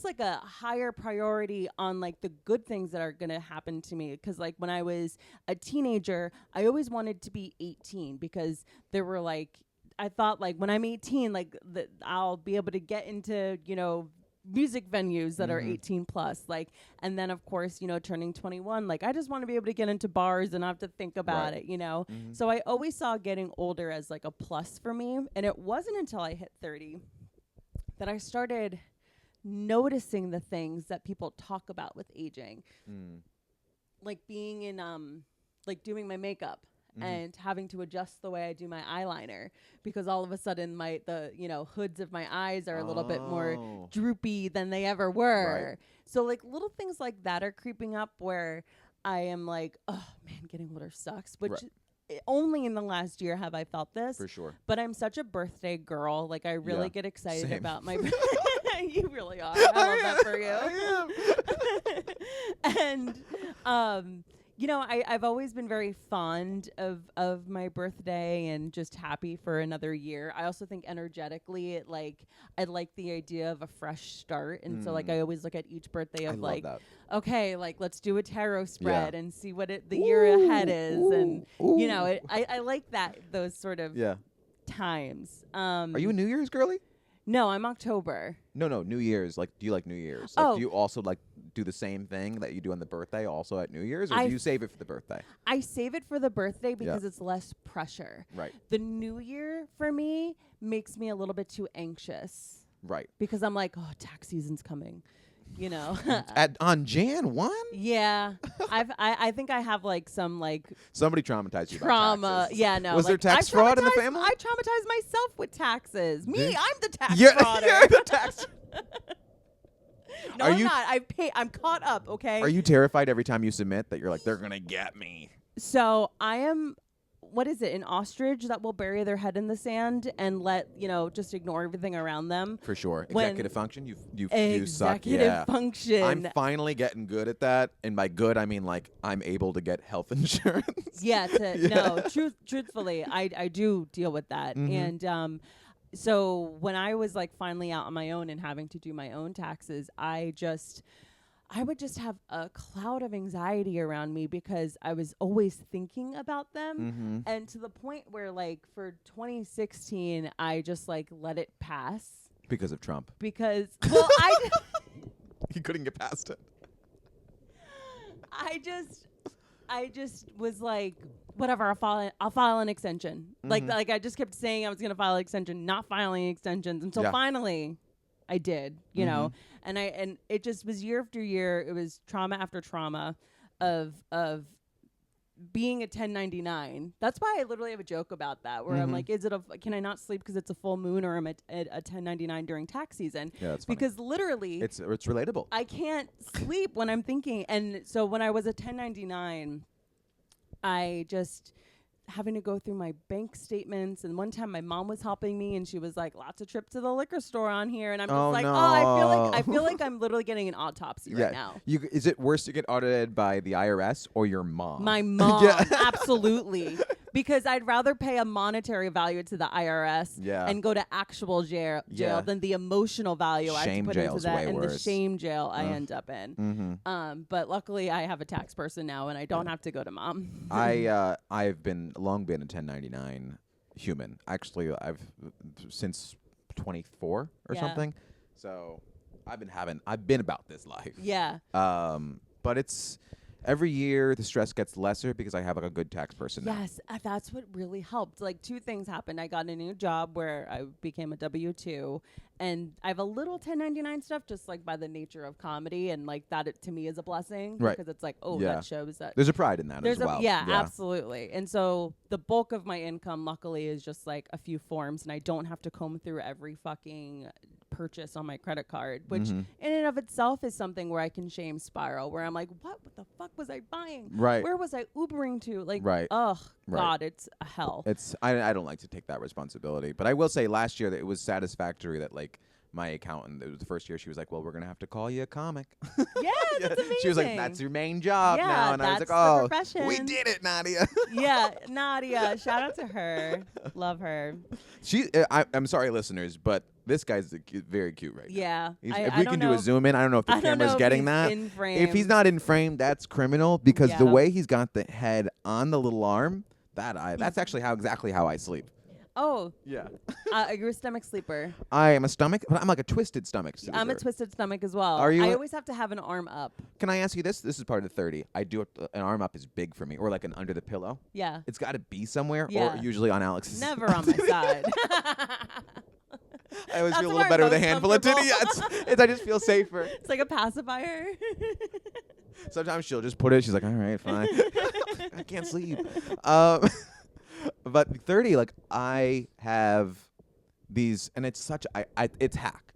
like a higher priority on like the good things that are going to happen to me. Because like when I was a teenager, I always wanted to be 18 because there were like, I thought like when I'm 18, like I'll be able to get into, music venues that are 18 plus, like, and then of course, turning 21, like I just want to be able to get into bars and not have to think about Right. it, So I always saw getting older as like a plus for me. And it wasn't until I hit 30 that I started noticing the things that people talk about with aging, like being in, like doing my makeup and having to adjust the way I do my eyeliner because all of a sudden the hoods of my eyes are a little bit more droopy than they ever were. Right. So like little things like that are creeping up where I am like, oh man, getting older sucks, which only in the last year have I felt this. For sure. But I'm such a birthday girl. Like I really get excited Same. about my You really are. I love that for you. And I've always been very fond of my birthday and just happy for another year. I also think energetically I like the idea of a fresh start. And so like I always look at each birthday of love that. okay, like let's do a tarot spread and see what the year ahead is. And I like those sort of times. Are you a New Year's girly? No, I'm October. No, New Year's. Like, do you like New Year's? Like, do you also like do the same thing that you do on the birthday also at New Year's, or do you save it for the birthday? I save it for the birthday because it's less pressure. Right. The New Year for me makes me a little bit too anxious. Right. Because I'm like, oh, tax season's coming, you know. On Jan 1? Yeah, I think I have like some like Somebody traumatized you trauma. about taxes. Yeah, no. Was like, there tax fraud in the family? I traumatized myself with taxes. Me, Yeah. I'm the tax You're frauder. the tax. No, I'm not. I'm caught up. Okay. Are you terrified every time you submit that you're like, they're gonna get me? So I am. What is it? An ostrich that will bury their head in the sand and let just ignore everything around them. For sure. When Executive function. You suck. Executive Yeah. function. I'm finally getting good at that, and by good I mean like I'm able to get health insurance. Yeah. No. Truthfully, I do deal with that, and so when I was like finally out on my own and having to do my own taxes, I would just have a cloud of anxiety around me because I was always thinking about them. And to the point where like for 2016, I just like let it pass. Because of Trump. Because, You couldn't get past it. I just was like, whatever, I'll file an extension. Like I just kept saying I was going to file an extension, not filing extensions until finally I did, you know. And it just was year after year. It was trauma after trauma of being a 1099. That's why I literally have a joke about that where I'm like, can I not sleep because it's a full moon, or am I a 1099 during tax season? Yeah, that's funny. Because literally It's relatable. I can't sleep when I'm thinking. And so when I was a 1099, I just having to go through my bank statements. And one time my mom was helping me and she was like, lots of trips to the liquor store on here. And I'm just like, no. I feel like I'm literally getting an autopsy right now. Is it worse to get audited by the IRS or your mom? My mom, absolutely. Because I'd rather pay a monetary value to the IRS and go to actual jail than the emotional value I have to put into that and the shame jail I end up in. But luckily I have a tax person now and I don't have to go to mom. I've long been a 1099 human. Actually, I've since 24 or something. So I've been about this life. Yeah. But it's every year the stress gets lesser because I have like a good tax person now. Yes, that's what really helped. Like 2 things happened. I got a new job where I became a W-2, and I have a little 1099 stuff just like by the nature of comedy, and like that to me is a blessing because it's like, that shows that there's a pride in that as well. Yeah, absolutely. And so the bulk of my income luckily is just like a few forms, and I don't have to comb through every fucking purchase on my credit card, which in and of itself is something where I can shame spiral, where I'm like, what the fuck was I buying? Right. Where was I Ubering to? Like, Right. God, it's a hell. I don't like to take that responsibility, but I will say last year that it was satisfactory that like my accountant, it was the first year, she was like, well, we're going to have to call you a comic. Yeah, that's amazing. She was like, that's your main job now. And I was like, oh, we did it, Nadia. Yeah, Nadia. Shout out to her. Love her. I'm sorry, listeners, but this guy's very cute right now. Yeah. If we can do a zoom in, I don't know if the camera's getting that. In frame. If he's not in frame, that's criminal because the way he's got the head on the little arm, that's actually exactly how I sleep. Oh. Yeah. You're a stomach sleeper. I am a stomach, but I'm like a twisted stomach sleeper. I'm a twisted stomach as well. Are you? I always have to have an arm up. Can I ask you this? This is part of the 30. I do an arm up is big for me, or like an under the pillow. Yeah. It's got to be somewhere, or usually on Alex's. Never on my side. I always feel a little better with a handful of titty. I just feel safer. It's like a pacifier. Sometimes she'll just put it. She's like, all right, fine. I can't sleep. But 30, like I have these, and it's it's hack,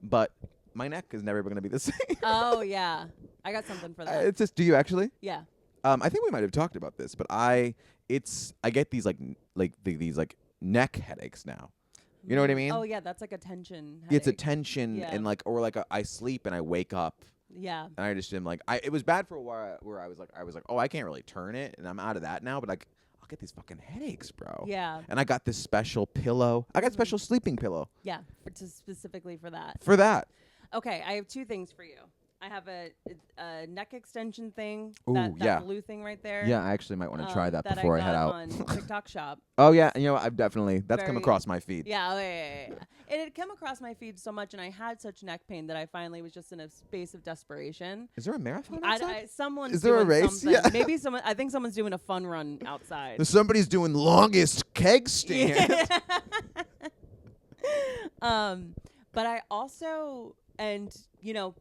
but my neck is never going to be the same. Oh yeah, I got something for that. It's just, do you actually? Yeah. I think we might have talked about this, but I get these these neck headaches now. You know what I mean? Oh yeah, that's like a tension headache. It's a tension and I sleep and I wake up. Yeah. And I just am like, it was bad for a while where I was like, oh, I can't really turn it, and I'm out of that now, but like, I'll get these fucking headaches, bro. Yeah. And I got this special pillow. I got special sleeping pillow. Yeah, specifically for that. For that. Okay, I have 2 things for you. I have a neck extension thing. Ooh, that blue thing right there. Yeah, I actually might want to try that before I head out. On TikTok Shop. Oh yeah, you know that's come across my feed. Yeah, yeah. It had come across my feed so much, and I had such neck pain that I finally was just in a space of desperation. Is there a marathon outside? Someone's Is there a race? Something. Yeah. Maybe someone. I think someone's doing a fun run outside. Somebody's doing longest keg stand. Yeah. But I also, and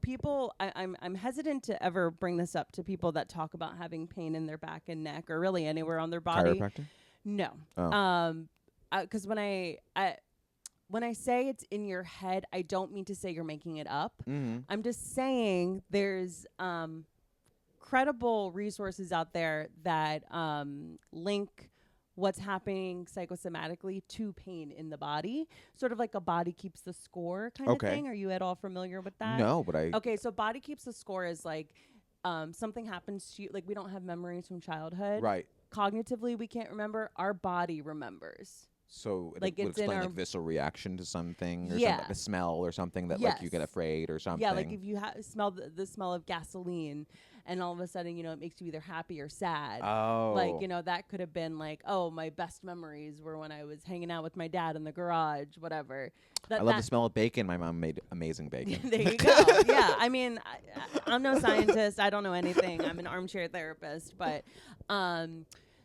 people, I'm hesitant to ever bring this up to people that talk about having pain in their back and neck or really anywhere on their body. Chiropractor? No. Oh. Because when I say it's in your head, I don't mean to say you're making it up. Mm-hmm. I'm just saying there's credible resources out there that link what's happening psychosomatically to pain in the body, sort of like a body keeps the score kind of thing. Are you at all familiar with that? No, but Okay, so body keeps the score is like something happens to you, like we don't have memories from childhood. Right. Cognitively, we can't remember. Our body remembers. So Like would it's in explain our like visceral reaction to something or Yeah. something, a smell or something that Yes. like you get afraid or something. Yeah, like if you smell the smell of gasoline and all of a sudden, it makes you either happy or sad. Oh. Like, that could have been like, oh, my best memories were when I was hanging out with my dad in the garage, whatever. I love the smell of bacon. My mom made amazing bacon. There you go. Yeah, I mean, I'm no scientist. I don't know anything. I'm an armchair therapist. But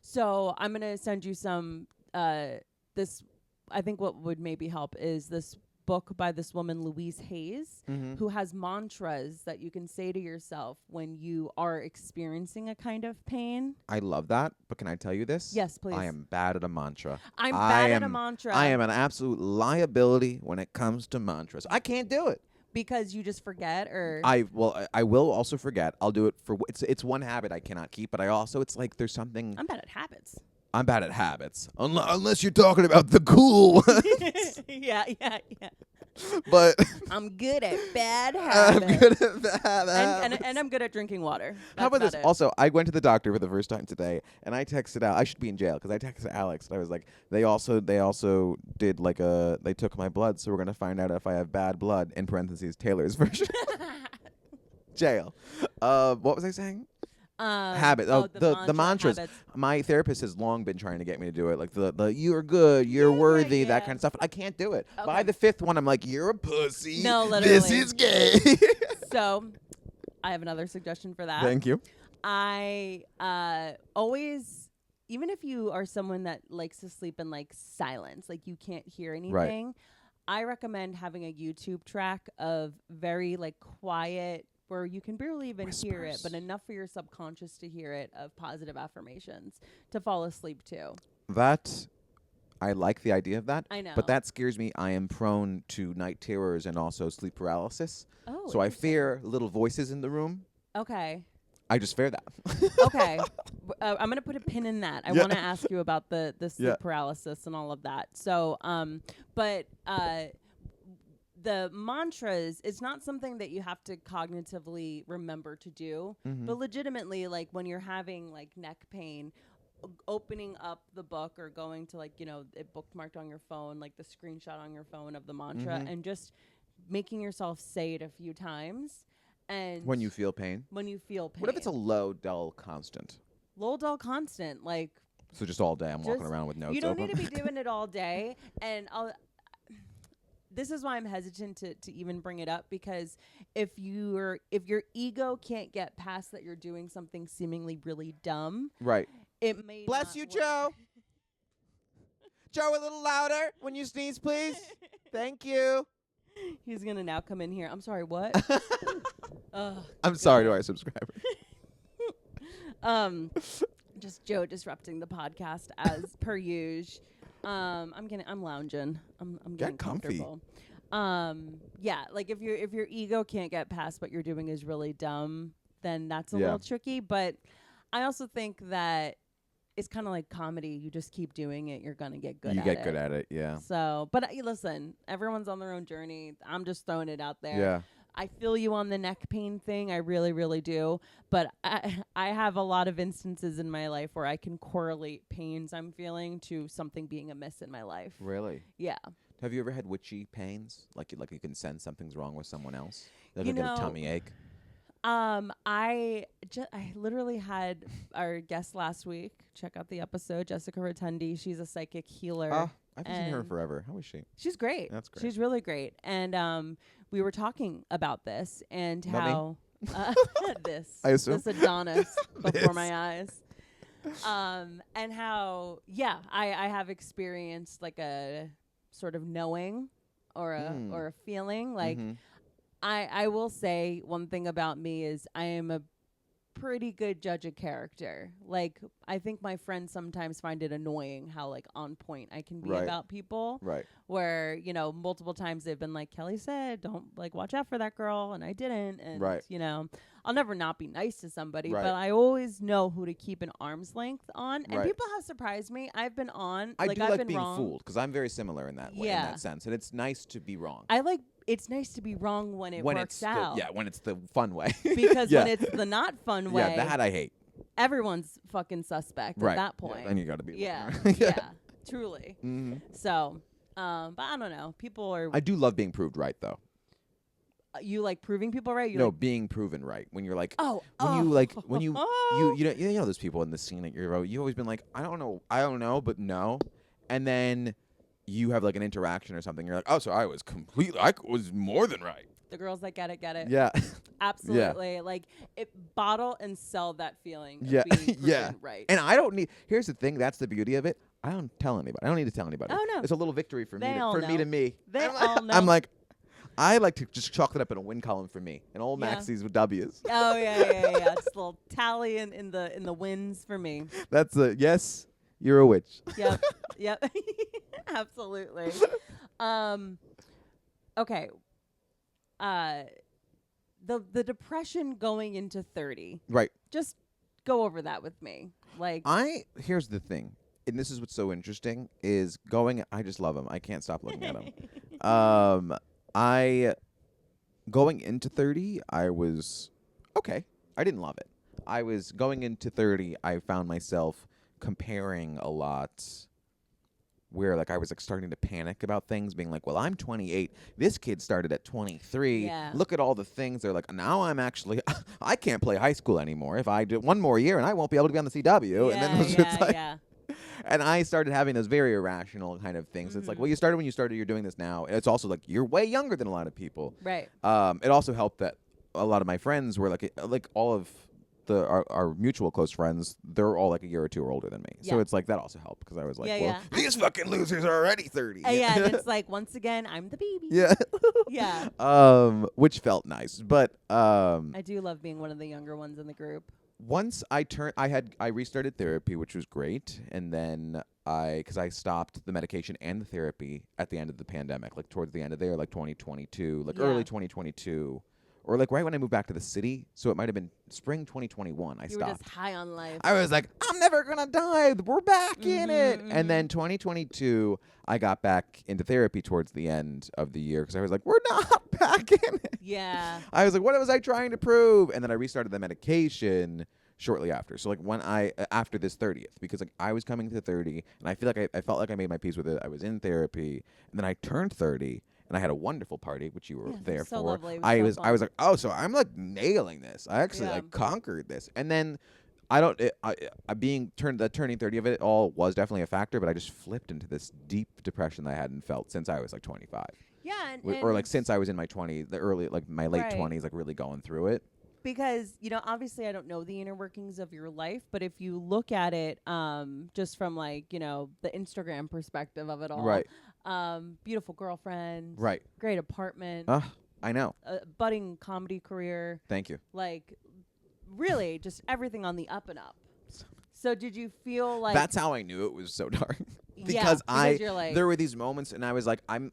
so I'm going to send you some, this, I think what would maybe help is this book by this woman, Louise Hayes, who has mantras that you can say to yourself when you are experiencing a kind of pain. I love that, but can I tell you this? Yes, please. I am bad at a mantra. I'm bad at a mantra. I am an absolute liability when it comes to mantras. I can't do it. Because you just forget, or I will also forget. I'll do it for it's one habit I cannot keep, but I also it's like there's something. I'm bad at habits. I'm bad at habits, unless you're talking about the cool ones. Yeah. But I'm good at bad habits. I'm good at bad habits. And I'm good at drinking water. How about this? It. Also, I went to the doctor for the first time today, and I texted out. I should be in jail because I texted Alex, and I was like, they also did like they took my blood, so we're gonna find out if I have bad blood. In parentheses, Taylor's version. Jail. What was I saying? Habit. The mantras. Habits. My therapist has long been trying to get me to do it. Like the you're good, you're worthy, that kind of stuff. I can't do it. Okay. By the fifth one, I'm like, you're a pussy. No, literally. This is gay. So, I have another suggestion for that. Thank you. I always, even if you are someone that likes to sleep in like silence, like you can't hear anything, I recommend having a YouTube track of very like quiet, where you can barely even hear it, but enough for your subconscious to hear it, of positive affirmations to fall asleep to. I like the idea of that. I know. But that scares me. I am prone to night terrors and also sleep paralysis. Oh, so I fear little voices in the room. Okay. I just fear that. Okay. I'm going to put a pin in that. I want to ask you about the sleep paralysis and all of that. So, the mantras, it's not something that you have to cognitively remember to do, but legitimately, like when you're having like neck pain, opening up the book or going to like, it bookmarked on your phone, like the screenshot on your phone of the mantra, and just making yourself say it a few times. And when you feel pain? When you feel pain. What if it's a low, dull constant? Low, dull constant, like. So just all day I'm walking around with notes open? You don't need to be doing it all day. And this is why I'm hesitant to even bring it up, because if your ego can't get past that you're doing something seemingly really dumb, right? It may bless you, Joe. Joe, a little louder when you sneeze, please. Thank you. He's gonna now come in here. I'm sorry, what? I'm sorry to our subscriber. Just Joe disrupting the podcast as per usual. I'm lounging. I'm getting comfy. comfortable. Yeah, like if your ego can't get past what you're doing is really dumb, then that's a little tricky. But I also think that it's kind of like comedy. You just keep doing it, you're gonna get good at it. You get good at it, yeah. So, but listen, everyone's on their own journey. I'm just throwing it out there. Yeah. I feel you on the neck pain thing. I really, really do. But I have a lot of instances in my life where I can correlate pains I'm feeling to something being amiss in my life. Really? Yeah. Have you ever had witchy pains? Like you can sense something's wrong with someone else? Like you get a tummy ache? I literally had our guest last week. Check out the episode, Jessica Rotundi. She's a psychic healer. I haven't seen her forever. How is she? She's great. That's great. She's really great. And we were talking about this and how this Adonis before my eyes. And how I have experienced like a sort of knowing or a feeling. Like Mm-hmm. I will say one thing about me is I am a pretty good judge of character. Like I think my friends sometimes find it annoying how like on point I can be Right. about people. Right. Where, you know, multiple times they've been like, Kelly said, don't like watch out for that girl, and I didn't. And Right. you know, I'll never not be nice to somebody, Right. but I always know who to keep an arm's length on. And Right. people have surprised me. I've been on I like do I've like been being wrong. fooled because I'm very similar in that way, in Yeah. that sense, and it's nice to be wrong. I like it's nice to be wrong when it works it's out. when it's the fun way. Because Yeah. when it's the not fun way, Yeah, that I hate. everyone's fucking suspect Right. at that point. Yeah, then you got to be. Yeah, wrong. yeah, truly. hmm So, but I don't know. People are. I do love being proved right, though. You like proving people right? You No, like, being proven right. When you're like, oh, when oh, you like, when you oh. you know those people in the scene that you've always been like, I don't know, but no, and then you have like an interaction or something. You're like, oh, so I was more than right. The girls that get it. Yeah. Absolutely. Like bottle and sell that feeling. Of Yeah. being proven Yeah. Right. And I don't need. Here's the thing. That's the beauty of it. I don't tell anybody. I don't need to tell anybody. Oh, no. It's a little victory for They me. all For me know. to me. They I'm all know. I'm like, I like to just chalk it up in a win column for me. And old Yeah. Maxie's with W's. Oh yeah. Just a little tally in the wins for me. That's a yes. You're a witch. Yep. Yep. Absolutely. Okay. The depression going into 30. Right. Just go over that with me. Like Here's the thing, and this is what's so interesting is I just love him. I can't stop looking at him. Going into 30, I was okay. I didn't love it. I was going into 30, I found myself comparing a lot where like I was like starting to panic about things, being like, well, I'm 28. This kid started at 23. Yeah. Look at all the things. They're like, now I'm actually, I can't play high school anymore. If I do one more year and I won't be able to be on the CW. And then it was just like, and I started having those very irrational kind of things. It's like, well, you started when you started, you're doing this now. And it's also like, you're way younger than a lot of people. Right. It also helped that a lot of my friends were like all of our mutual close friends, they're all like a year or two older than me. So Yeah. it's like that also helped because I was like, Yeah, well, yeah. these fucking losers are already 30. Yeah, and it's like once again, I'm the baby. Yeah. Yeah. Which felt nice. But I do love being one of the younger ones in the group. once I restarted therapy, which was great, and then because I stopped the medication and the therapy at the end of the pandemic, like towards the end of there, like 2022, like Yeah. early 2022, or like right when I moved back to the city. So it might have been spring 2021. I You stopped. were just high on life. I was like, I'm never gonna die. We're back in it. mhm. And then 2022, I got back into therapy towards the end of the year because I was like, we're not back in it. Yeah. I was like, what was I trying to prove? And then I restarted the medication shortly after. So like when after this 30th, because like I was coming to 30, and I feel like I felt like I made my peace with it. I was in therapy, and then I turned 30. And I had a wonderful party, which you were Yeah, it there was so for. lovely. It was I so was fun. like, oh, so I'm like nailing this. I actually Yeah. like conquered this. And then turning 30 of it all was definitely a factor, but I just flipped into this deep depression that I hadn't felt since I was like 25, Yeah. or like since I was in my 20s, my late Right. 20s, like really going through it. Because, you know, obviously I don't know the inner workings of your life, but if you look at it just from like, you know, the Instagram perspective of it all. Right. Beautiful girlfriend. Right. Great apartment. I know. Budding comedy career. Thank you. Like really just everything on the up and up. So did you feel like That's how I knew it was so dark. Yeah, because you're like, there were these moments, and I was like, I'm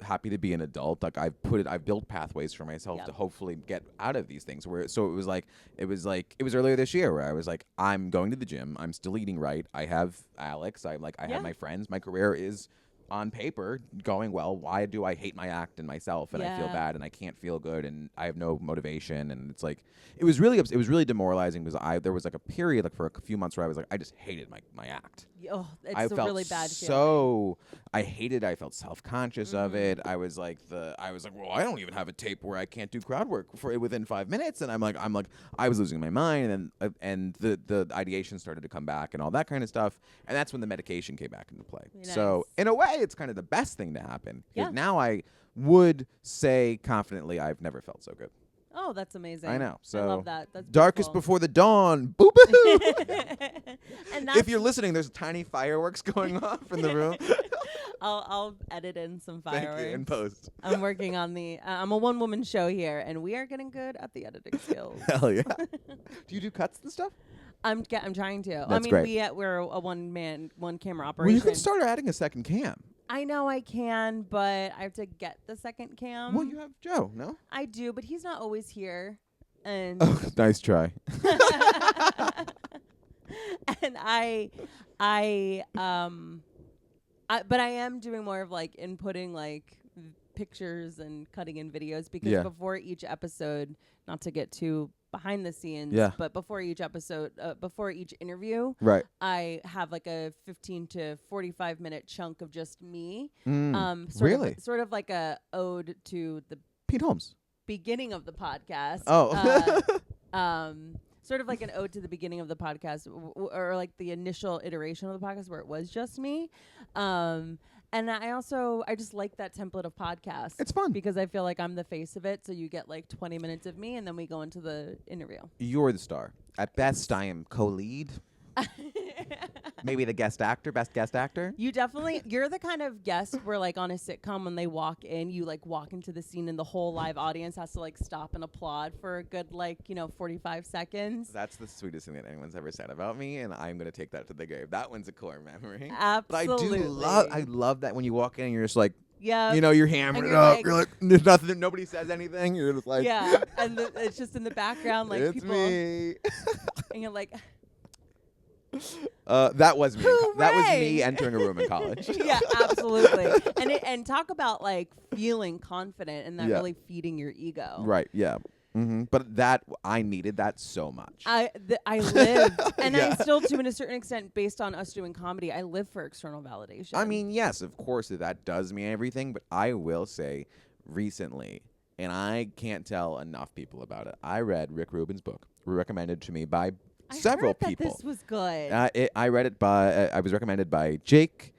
happy to be an adult. Like I've built pathways for myself Yep. to hopefully get out of these things. So it was earlier this year where I was like, I'm going to the gym. I'm still eating right. I have Alex. I Yeah. have my friends. My career is on paper going well. Why do I hate my act and myself, and I feel Yeah. bad, and I can't feel good, and I have no motivation, and it's like it was really demoralizing because there was like a period like for a few months where I was like, I just hated my act. oh, it's I a felt really bad feeling. so I hated. I felt self-conscious of it. I was like, well, I don't even have a tape where I can't do crowd work within 5 minutes, and I'm like, I was losing my mind, and the ideation started to come back and all that kind of stuff, and that's when the medication came back into play. Nice. So in a way, it's kind of the best thing to happen. 'Cause Yeah. now I would say confidently, I've never felt so good. Oh, that's amazing. I know. So I love that. That's darkest beautiful. before the dawn. Boo boo. And If you're listening, there's tiny fireworks going off in the room. I'll edit in some fireworks. Thank you, in post. I'm working on I'm a one-woman show here, and we are getting good at the editing skills. Hell yeah. Do you do cuts and stuff? I'm trying to. That's great. We're a one camera Well, operation. you can start adding a second cam. I know I can, but I have to get the second cam. Well, you have Joe, no? I do, but he's not always here. And Oh, nice try. and but I am doing more of like inputting like pictures and cutting in videos because before each episode, not to get too behind the scenes, but before each episode, before each interview, right, I have like a 15 to 45 minute chunk of just me. Sort of like a ode to the Pete Holmes beginning of the podcast. Sort of like an ode to the beginning of the podcast, or like the initial iteration of the podcast where it was just me. And I just like that template of podcast. It's fun because I feel like I'm the face of it. So you get like 20 minutes of me, and then we go into the interview. You're the star. At best, I am co-lead. Maybe the best guest actor. You're the kind of guest where like on a sitcom when they walk in, you like walk into the scene and the whole live audience has to like stop and applaud for a good 45 seconds. That's the sweetest thing that anyone's ever said about me, and I'm gonna take that to the grave. That one's a core memory. Absolutely. But I love that when you walk in and you're just like, yeah, you're hammering it up. You're like, there's nothing. Nobody says anything. You're just like, yeah, and it's just in the background like it's people, me. and you're like. That was me. Hooray! That was me entering a room in college. Yeah, absolutely. And talk about like feeling confident and that really feeding your ego. Right. Yeah. But I needed that so much. I lived, and I still do, in a certain extent, based on us doing comedy. I live for external validation. I mean, yes, of course, that does mean everything. But I will say, recently, and I can't tell enough people about it. I read Rick Rubin's book, recommended to me by several people. This was good. I read it by. I was recommended by Jake.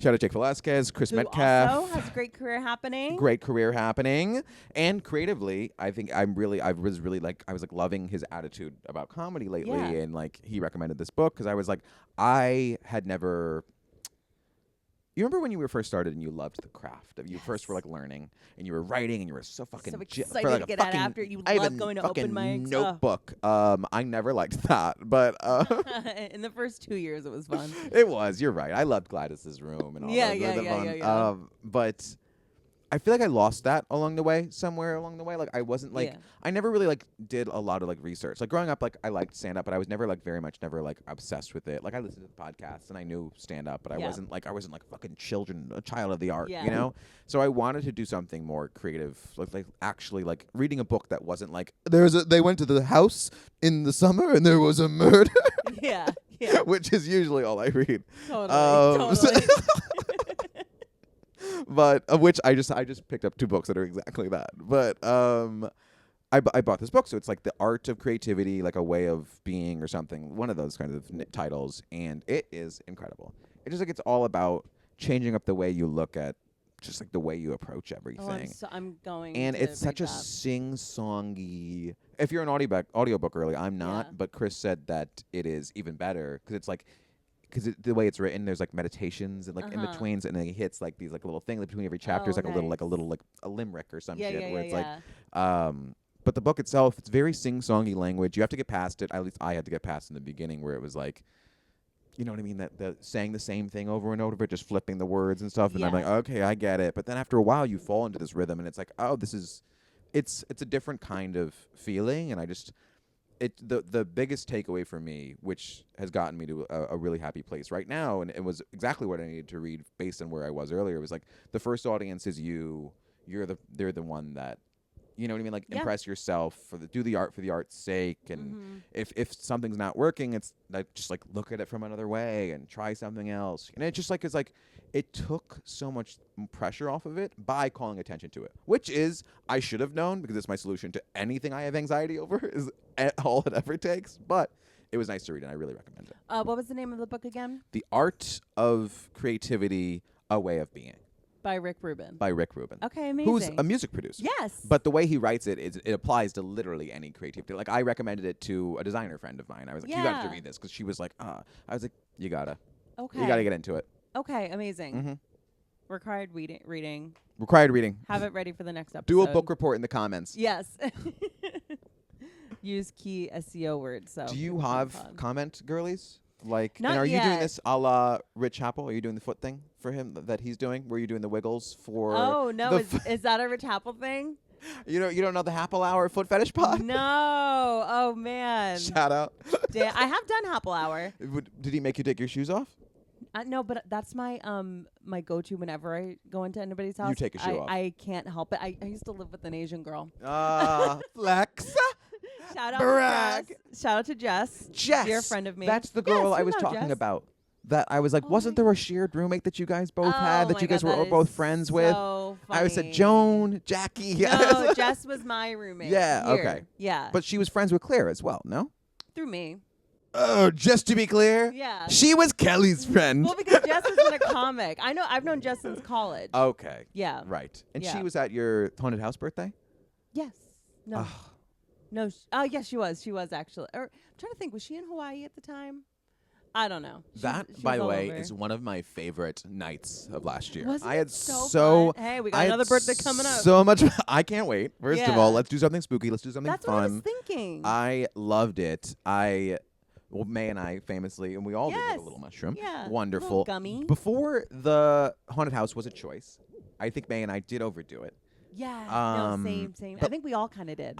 Shout out Jake Velasquez, Chris Who Metcalf. also has a great career happening. Great career happening, and creatively, I think I was loving his attitude about comedy lately, and like he recommended this book because I was like, I had never. You remember when you were first started and you loved the craft? You first were like learning and you were writing and you were so fucking excited to get out after. You love going to open mics. Notebook. I never liked that, but in the first 2 years it was fun. It was. You're right. I loved Gladys's room and all that. Yeah. But I feel like I lost that somewhere along the way. Like I wasn't like I never really like did a lot of like research. Like growing up, like I liked stand up, but I was never like never like obsessed with it. Like I listened to the podcasts and I knew stand up, but I wasn't like fucking a child of the art, you know? So I wanted to do something more creative, like actually like reading a book that wasn't like they went to the house in the summer and there was a murder. Yeah. Which is usually all I read. Totally. But of which I just picked up 2 books that are exactly that. But I bought this book, so it's like the art of creativity, like a way of being or something. One of those kind of titles, and it is incredible. It's just like it's all about changing up the way you look at, just like the way you approach everything. I'm going. And it's such a sing-songy. If you're an audiobook early, I'm not. But Chris said that it is even better because it's like. Because the way it's written, there's like meditations and like in betweens, and then it hits like these like little things between every chapter is like a limerick or some shit where it's like. But the book itself, it's very sing-songy language. You have to get past it. At least I had to get past in the beginning where it was like, you know what I mean? That saying the same thing over and over, just flipping the words and stuff. And I'm like, okay, I get it. But then after a while, you fall into this rhythm, and it's like, oh, it's a different kind of feeling, and I just. The biggest takeaway for me, which has gotten me to a really happy place right now, and it was exactly what I needed to read based on where I was earlier, was like the first audience is you. They're the one that, you know what I mean? Like impress yourself do the art for the art's sake, and if something's not working, it's like just like look at it from another way and try something else. And it just like is like. It took so much pressure off of it by calling attention to it, which is I should have known because it's my solution to anything I have anxiety over is all it ever takes. But it was nice to read, and I really recommend it. What was the name of the book again? The Art of Creativity, A Way of Being. By Rick Rubin. by Rick Rubin. Okay, amazing. Who's a music producer. Yes. But the way he writes it, it applies to literally any creativity. Like, I recommended it to a designer friend of mine. I was like, you got to read this, because she was like, I was like, you gotta. Okay. You gotta get into it. Okay, amazing. Mm-hmm. Required reading. Required reading. Have it ready for the next episode. Do a book report in the comments. Yes. Use key SEO words. So Do you have comment girlies? Like, Not and are you doing yet. this a la Rich Apple? Are you doing the foot thing for him that he's doing? Were you doing the wiggles for? Oh no, the is that a Rich Apple thing? you don't know the Apple Hour foot fetish pod? No. Oh man. Shout out. I have done Apple Hour. Did he make you take your shoes off? No, but that's my my go-to whenever I go into anybody's house. You take a shoe off. I can't help it. I used to live with an Asian girl. Flex. Shout out Brag. to Jess. Shout out to Jess. Jess. Dear friend of me. That's the girl Yes, I you was know talking Jess. about. That I was like, Oh wasn't my- there a shared roommate that you guys both had Oh that my you guys God, were that both is friends with? so I was said funny. Joan, Jackie. No, Jess was my roommate. Yeah, here. okay. Yeah. But she was friends with Claire as well, no? through me. Oh, just to be clear, Yeah. she was Kelly's friend. Well, because Jess is in a comic. I've known Jess since college. Okay. Yeah. Right. And Yeah. she was at your haunted house birthday? Yes. No. Ugh. No. Yes, she was. She was actually. Or, I'm trying to think. Was she in Hawaii at the time? I don't know. That, She by was the all way, over. is one of my favorite nights of last year. Wasn't I it had so fun? Hey, we got I had another birthday coming up. So much. I can't wait. First of Yeah. all, let's do something spooky. Let's do something That's what I was fun. thinking. I loved it. Well, May and I famously, and we all did Yes. a little mushroom. Yeah. Wonderful. Little gummy. Before the haunted house was a choice, I think May and I did overdo it. Yeah. No, same. I but think we all kind of did.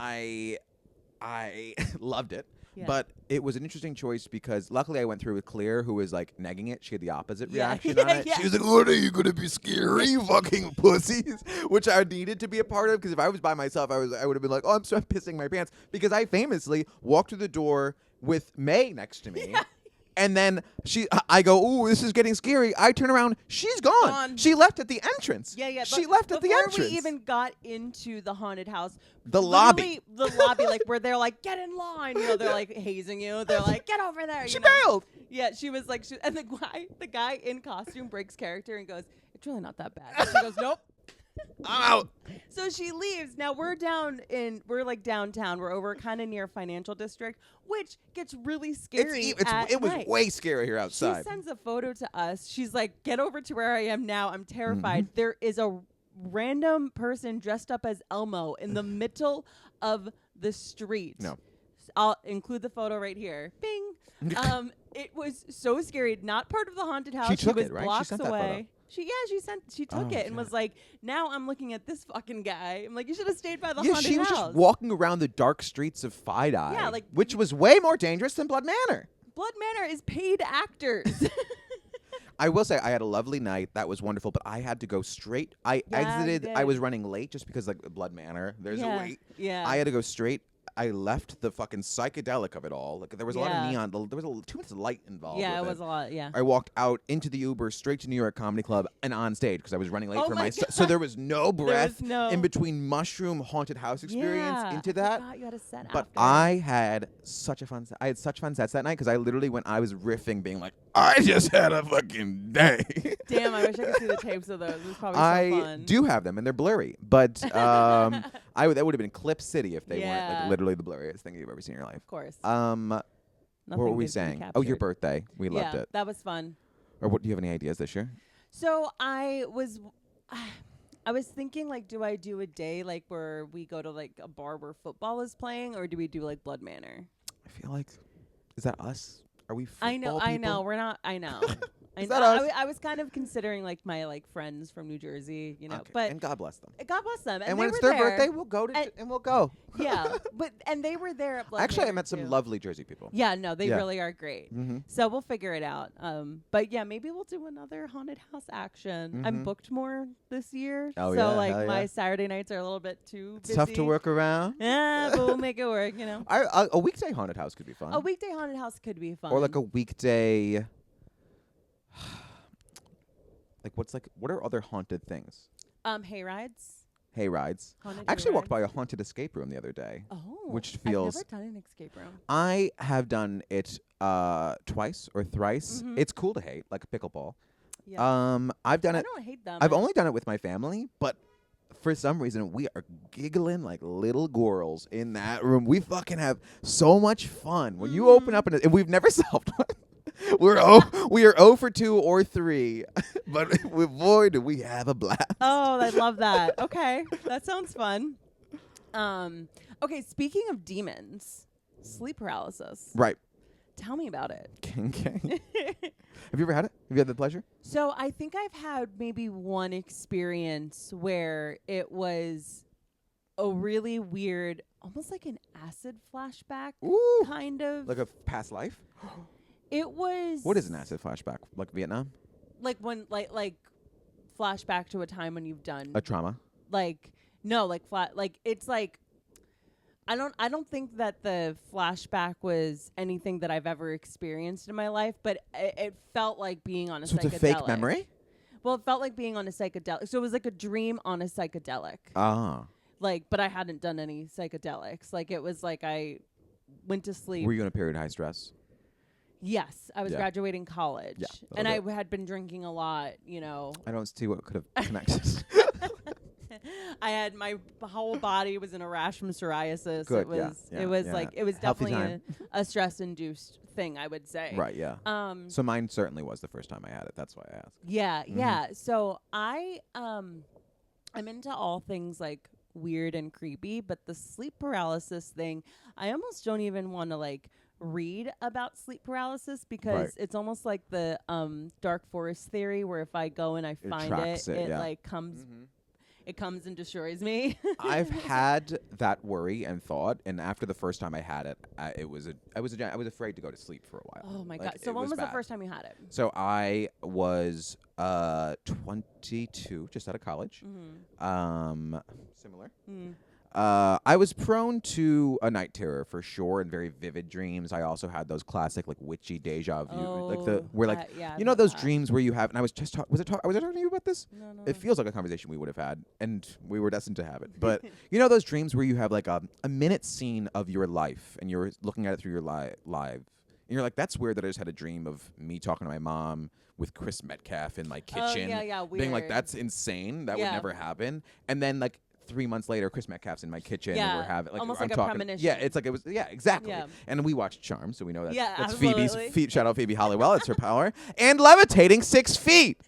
I loved it. Yeah. But it was an interesting choice because luckily I went through with Claire, who was like negging it. She had the opposite Yeah. reaction Yeah, on it. yeah. She was like, "What are you gonna be scary, you fucking pussies?" Which I needed to be a part of because if I was by myself, I would have been like, "Oh, I'm pissing my pants," because I famously walked through the door with May next to me. And then I go, "Ooh, this is getting scary." I turn around, she's gone. She left at the entrance. Yeah. She left at the entrance. Before we even got into the haunted house, The literally, the lobby, like where they're like, "Get in line," you know, they're like hazing you. They're like, "Get over there." She you know? bailed. Yeah, she was like, and the guy in costume breaks character and goes, "It's really not that bad." And she goes, "Nope." I'm out. So she leaves. Now we're like downtown. We're over kind of near Financial District, which gets really scary. It was night. way scarier She outside. sends a photo to us. She's like, "Get over to where I am now. I'm terrified." Mm-hmm. There is a random person dressed up as Elmo in the middle of the street. No. I'll include the photo right here. Bing. It was so scary. Not part of the haunted house. She took was it, right? She blocks sent that photo. away. She took Oh, it and was like, "Now I'm looking at this fucking guy." I'm like, "You should have stayed by the Yeah, haunted she was house." just walking around the dark streets of Fide-Eye, Yeah, like- which was way more dangerous than Blood Manor. Blood Manor is paid actors. I will say I had a lovely night. That was wonderful, but I had to go straight. I Yeah, you exited. I did. was running late just because like Blood Manor. There's a wait. Yeah. I had to go straight. I left the fucking psychedelic of it all. Like there was a lot Yeah. of neon. There was too much light involved. Yeah, with it was a lot. Yeah. I walked out into the Uber straight to New York Comedy Club and on stage because I was running late Oh for my my. So there was no breath no- in between mushroom haunted house experience Yeah, into I that. forgot you had a set But after. I had such a fun. I had such fun sets that night because I literally when I was riffing, being like, I just had a fucking day. Damn, I wish I could see the tapes of those. It was probably I so fun. do have them and they're blurry, but that would have been Clip City if they weren't Yeah. like literally the blurriest thing you've ever seen in your life. Of course. What were we good to be saying? Oh, your captured. birthday. We Yeah, loved it. that was fun. Or what? Do you have any ideas this year? So I was thinking, like, do I do a day like where we go to like a bar where football is playing, or do we do like Blood Manor? I feel like, is that us? Are we? I know. football We're not. I know. Is that us? I was kind of considering like my like friends from New Jersey, you know, Okay, but and God bless them. God bless them. And they when it's were their there. birthday, we'll go to and we'll go. Yeah, and they were there at Blood Actually, I Manor met some too. lovely Jersey people. Yeah, no, they Yeah. really are great. Mm-hmm. So we'll figure it out. But yeah, maybe we'll do another haunted house action. I'm Mhm. booked more this year. Oh, so yeah, like hell my yeah. Saturday nights are a little bit too It's busy. tough to work around. Yeah, but we'll make it work, you know. A weekday haunted house could be fun. A weekday haunted house could be fun. Or like a weekday. What are other haunted things? hay rides. Hay rides. Haunted I actually hay walked by a rides. haunted escape room the other day. Oh, which feels- I've never done an escape room. I have done it twice or thrice. Mhm. It's cool to hate, like a pickleball. Yeah. I've done I it. don't hate them. I've only done it with my family, but for some reason we are giggling like little girls in that room. We fucking have so much fun when you open up and we've never solved one. We are 0 for 2 or 3, but boy, do we have a blast. Oh, I love that. Okay, that sounds fun. Okay, speaking of demons, sleep paralysis. Right. Tell me about it. Okay. Have you ever had it? Have you had the pleasure? So I think I've had maybe one experience where it was a really weird, almost like an acid flashback Ooh. kind of. Like a past life? It was. What is an acid flashback? Like Vietnam? Like when, like flashback to a time when you've done. A trauma? Like, no, like it's like. I don't think that the flashback was anything that I've ever experienced in my life, but it felt like being on a So psychedelic. it's a fake memory? Well, it felt like being on a psychedelic. So it was like a dream on a psychedelic. Ah. Like, but I hadn't done any psychedelics. Like, it was like I went to sleep. Were you in a period of high stress? Yes, I was Yeah. graduating college. Yeah, And that'll I had been drinking a lot, you know. I don't see what could have connected. I had my whole body was in a rash from psoriasis. Good, It was yeah, it was yeah. like it was Healthy definitely a stress induced thing, I would say. Right, yeah. So mine certainly was the first time I had it. That's why I asked. Yeah, yeah. So I'm into all things like weird and creepy, but the sleep paralysis thing, I almost don't even want to like read about sleep paralysis because Right. it's almost like the dark forest theory where if I go and I find tracks it, yeah. like comes it comes and destroys me. I've had that worry and thought, and after the first time I had it, I was afraid to go to sleep for a while. Oh my Like, god. So it when was the bad. first time you had it? So I was 22, just out of college. Similar. I was prone to a night terror for sure, and very vivid dreams. I also had those classic like witchy deja vu, like the where like yeah, you know I've those had that. dreams where you have. And I was just was I talking to you about this? No. It feels like a conversation we would have had, and we were destined to have it. But you know those dreams where you have like a minute scene of your life, and you're looking at it through your live, and you're like, that's weird that I just had a dream of me talking to my mom with Chris Metcalf in my kitchen, being like, weird. that's insane. That would Yeah. never happen. And then like 3 months later, Chris Metcalf's in my kitchen, Yeah, and we're having like almost I'm like a talking, premonition. Yeah, it's like it was. Yeah, exactly. Yeah. And we watched Charmed, so we know that. Yeah, that's absolutely. Phoebe's. Shout out Phoebe Halliwell. It's her power. And levitating 6 feet.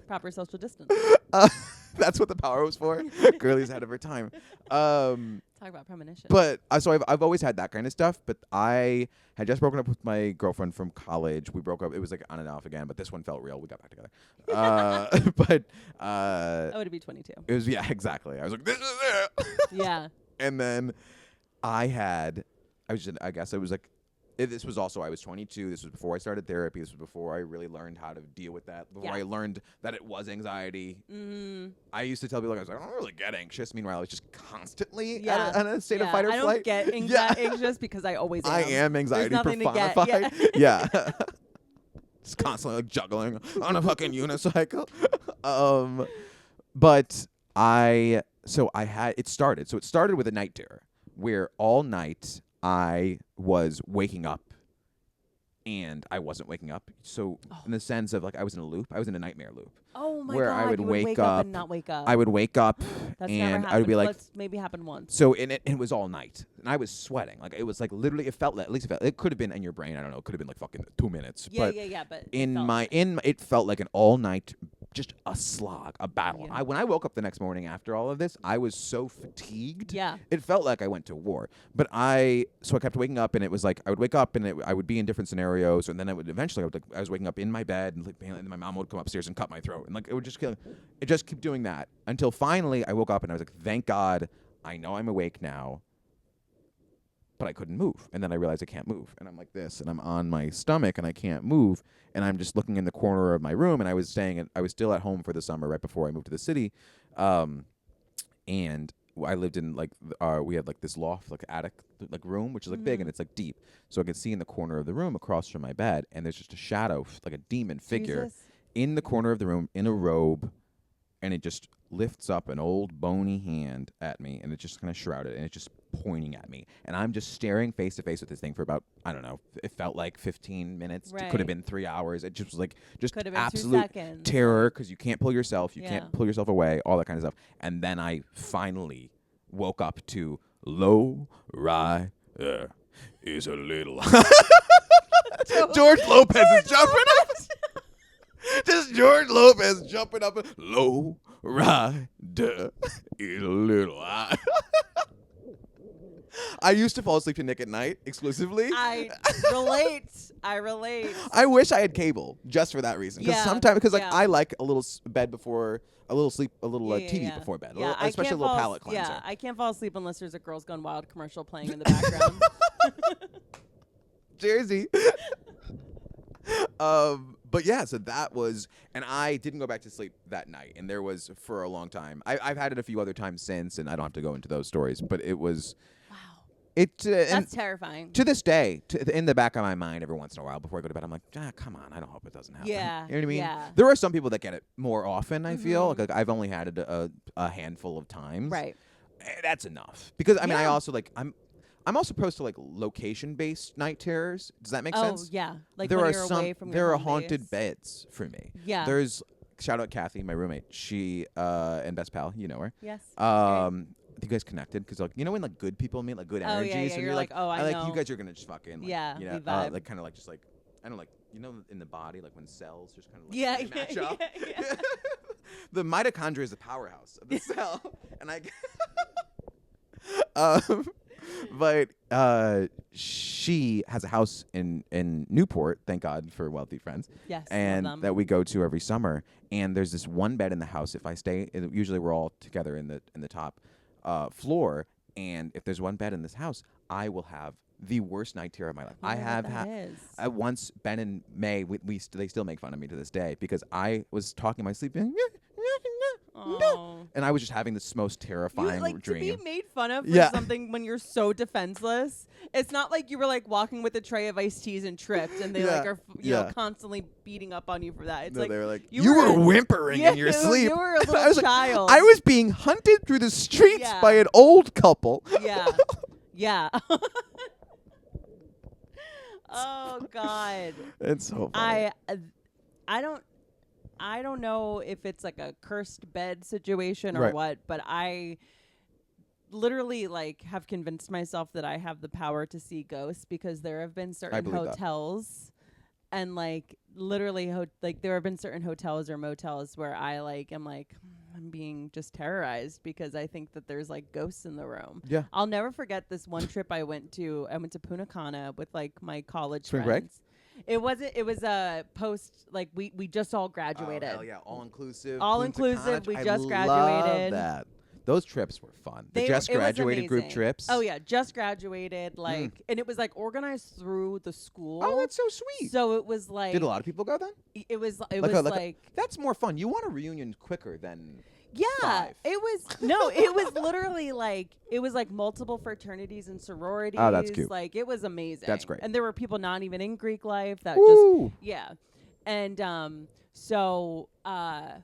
Proper social distance. That's what the power was for. Girlie's ahead of her time. Talk about premonition. But so I've always had that kind of stuff. But I had just broken up with my girlfriend from college. We broke up. It was like on and off again. But this one felt real. We got back together. But I would be 22. it was exactly. I was like, this is it. Yeah. And then this was also, I was 22. This was before I started therapy. This was before I really learned how to deal with that. Before I learned that it was anxiety. I used to tell people, I was like, I don't really get anxious. Meanwhile, I was just constantly in a state of fight or I flight. don't get anxious because I always am. I am anxiety There's nothing to get. personified. Yeah. Just constantly like juggling on a fucking unicycle. But it started with a night terror where all night I was waking up and I wasn't waking up. So in the sense of like I was in a loop, I was in a nightmare loop. Oh my where god! I would you wake up up and not wake up. I would wake up That's and never I would be happened. like, Let's maybe happen once. so it was all night, and I was sweating. Like it was like literally, it felt it could have been in your brain. I don't know. It could have been like fucking 2 minutes. Yeah. But But it felt like an all night, just a slog, a battle. Yeah. When I woke up the next morning after all of this, I was so fatigued. Yeah. It felt like I went to war. But I kept waking up, and it was like I would wake up, and I would be in different scenarios, and then I was waking up in my bed, and my mom would come upstairs and cut my throat, and like it would just keep doing that until finally I woke up, and I was like, thank God, I know I'm awake now. But I couldn't move. And then I realized I can't move. And I'm like this, and I'm on my stomach, and I can't move. And I'm just looking in the corner of my room, and I was still at home for the summer right before I moved to the city. And I lived in like, we had like this loft, like attic, like room, which is like big, and it's like deep. So I could see in the corner of the room across from my bed, and there's just a shadow, like a demon figure in the corner of the room in a robe. And it just lifts up an old bony hand at me, and it's just kind of shrouded, and it's just pointing at me. And I'm just staring face to face with this thing for about, I don't know. It felt like 15 minutes. Right. It could have been 3 hours. It just was like just Could have been 2 absolute seconds. terror because you can't pull yourself. You Yeah. can't pull yourself away. All that kind of stuff. And then I finally woke up to low rider is a little. George Lopez is jumping up. Just George Lopez jumping up. Low rider is a little. I used to fall asleep to Nick at Night exclusively. I relate. I wish I had cable just for that reason. Because Yeah, sometimes, because like yeah. I like a little bed before, a little sleep, a little TV Yeah. before bed, Yeah, especially a little palate cleanser. Yeah, I can't fall asleep unless there's a Girls Gone Wild commercial playing in the background. Jersey. But yeah, so that was, and I didn't go back to sleep that night, and there was for a long time. I've had it a few other times since, and I don't have to go into those stories, but it was. Wow. That's terrifying. To this day, in the back of my mind, every once in a while before I go to bed, I'm like, come on, I don't hope it doesn't happen. Yeah, You know what I mean? yeah. There are some people that get it more often, I feel. Mhm. Like I've only had it a handful of times. Right. That's enough. Because, I mean, I Yeah. also, like, I'm also opposed to, like, location-based night terrors. Does that make sense? Oh, yeah. Like there when are you're some, away from there your are home haunted base. beds for me. Yeah. There's, shout out Kathy, my roommate. She, and best pal, you know her. Yes. You guys connected because like when like good people meet like good Oh, yeah, energies yeah, and you're like, oh, I like know. you guys are gonna just fucking like, Yeah, you we know vibe. like kind of like just like I don't know, like in the body like when cells just kind of like Yeah, they yeah, match yeah, up. yeah. The mitochondria is the powerhouse of the cell, and I but she has a house in Newport, thank God for wealthy friends. Yes. And love them. that we go to every summer. And there's this one bed in the house. If I stay, usually we're all together in the top floor. And if there's one bed in this house, I will have the worst night terror of my life. You I know have what that had is. once Ben and May. They still make fun of me to this day because I was talking in my sleep. Oh. And I was just having this most terrifying like dream. to be made fun of for Yeah. something when you're so defenseless. It's not like you were like walking with a tray of iced teas and tripped, and they like Yeah. are you know constantly beating up on you for that. It's No, like they were like, you you were were whimpering in your sleep. You were a little I was like, child. I was being hunted through the streets Yeah. by an old couple. Yeah. Yeah. Oh God. It's so funny. I don't know if it's like a cursed bed situation or Right. what, but I literally like have convinced myself that I have the power to see ghosts because there have been certain believe that. hotels and like literally like there have been certain hotels or motels where I like am like I'm being just terrorized because I think that there's like ghosts in the room. Yeah. I'll never forget this one trip I went to Punta Cana with like my college Spring break? friends. It was a post like we just all graduated. Oh, hell yeah, all inclusive. All Punta inclusive, Cana. we just I graduated. Love that. Those trips were fun. The It just was graduated group amazing. trips. Oh yeah, just graduated like and it was like organized through the school. Oh, that's so sweet. So it was like Did a lot of people go then? it was That's more fun. You want a reunion quicker than yeah, 5. it was literally like it was like multiple fraternities and sororities. Oh, that's cute. Like it was amazing. That's great. And there were people not even in Greek life that Woo. just yeah. And so I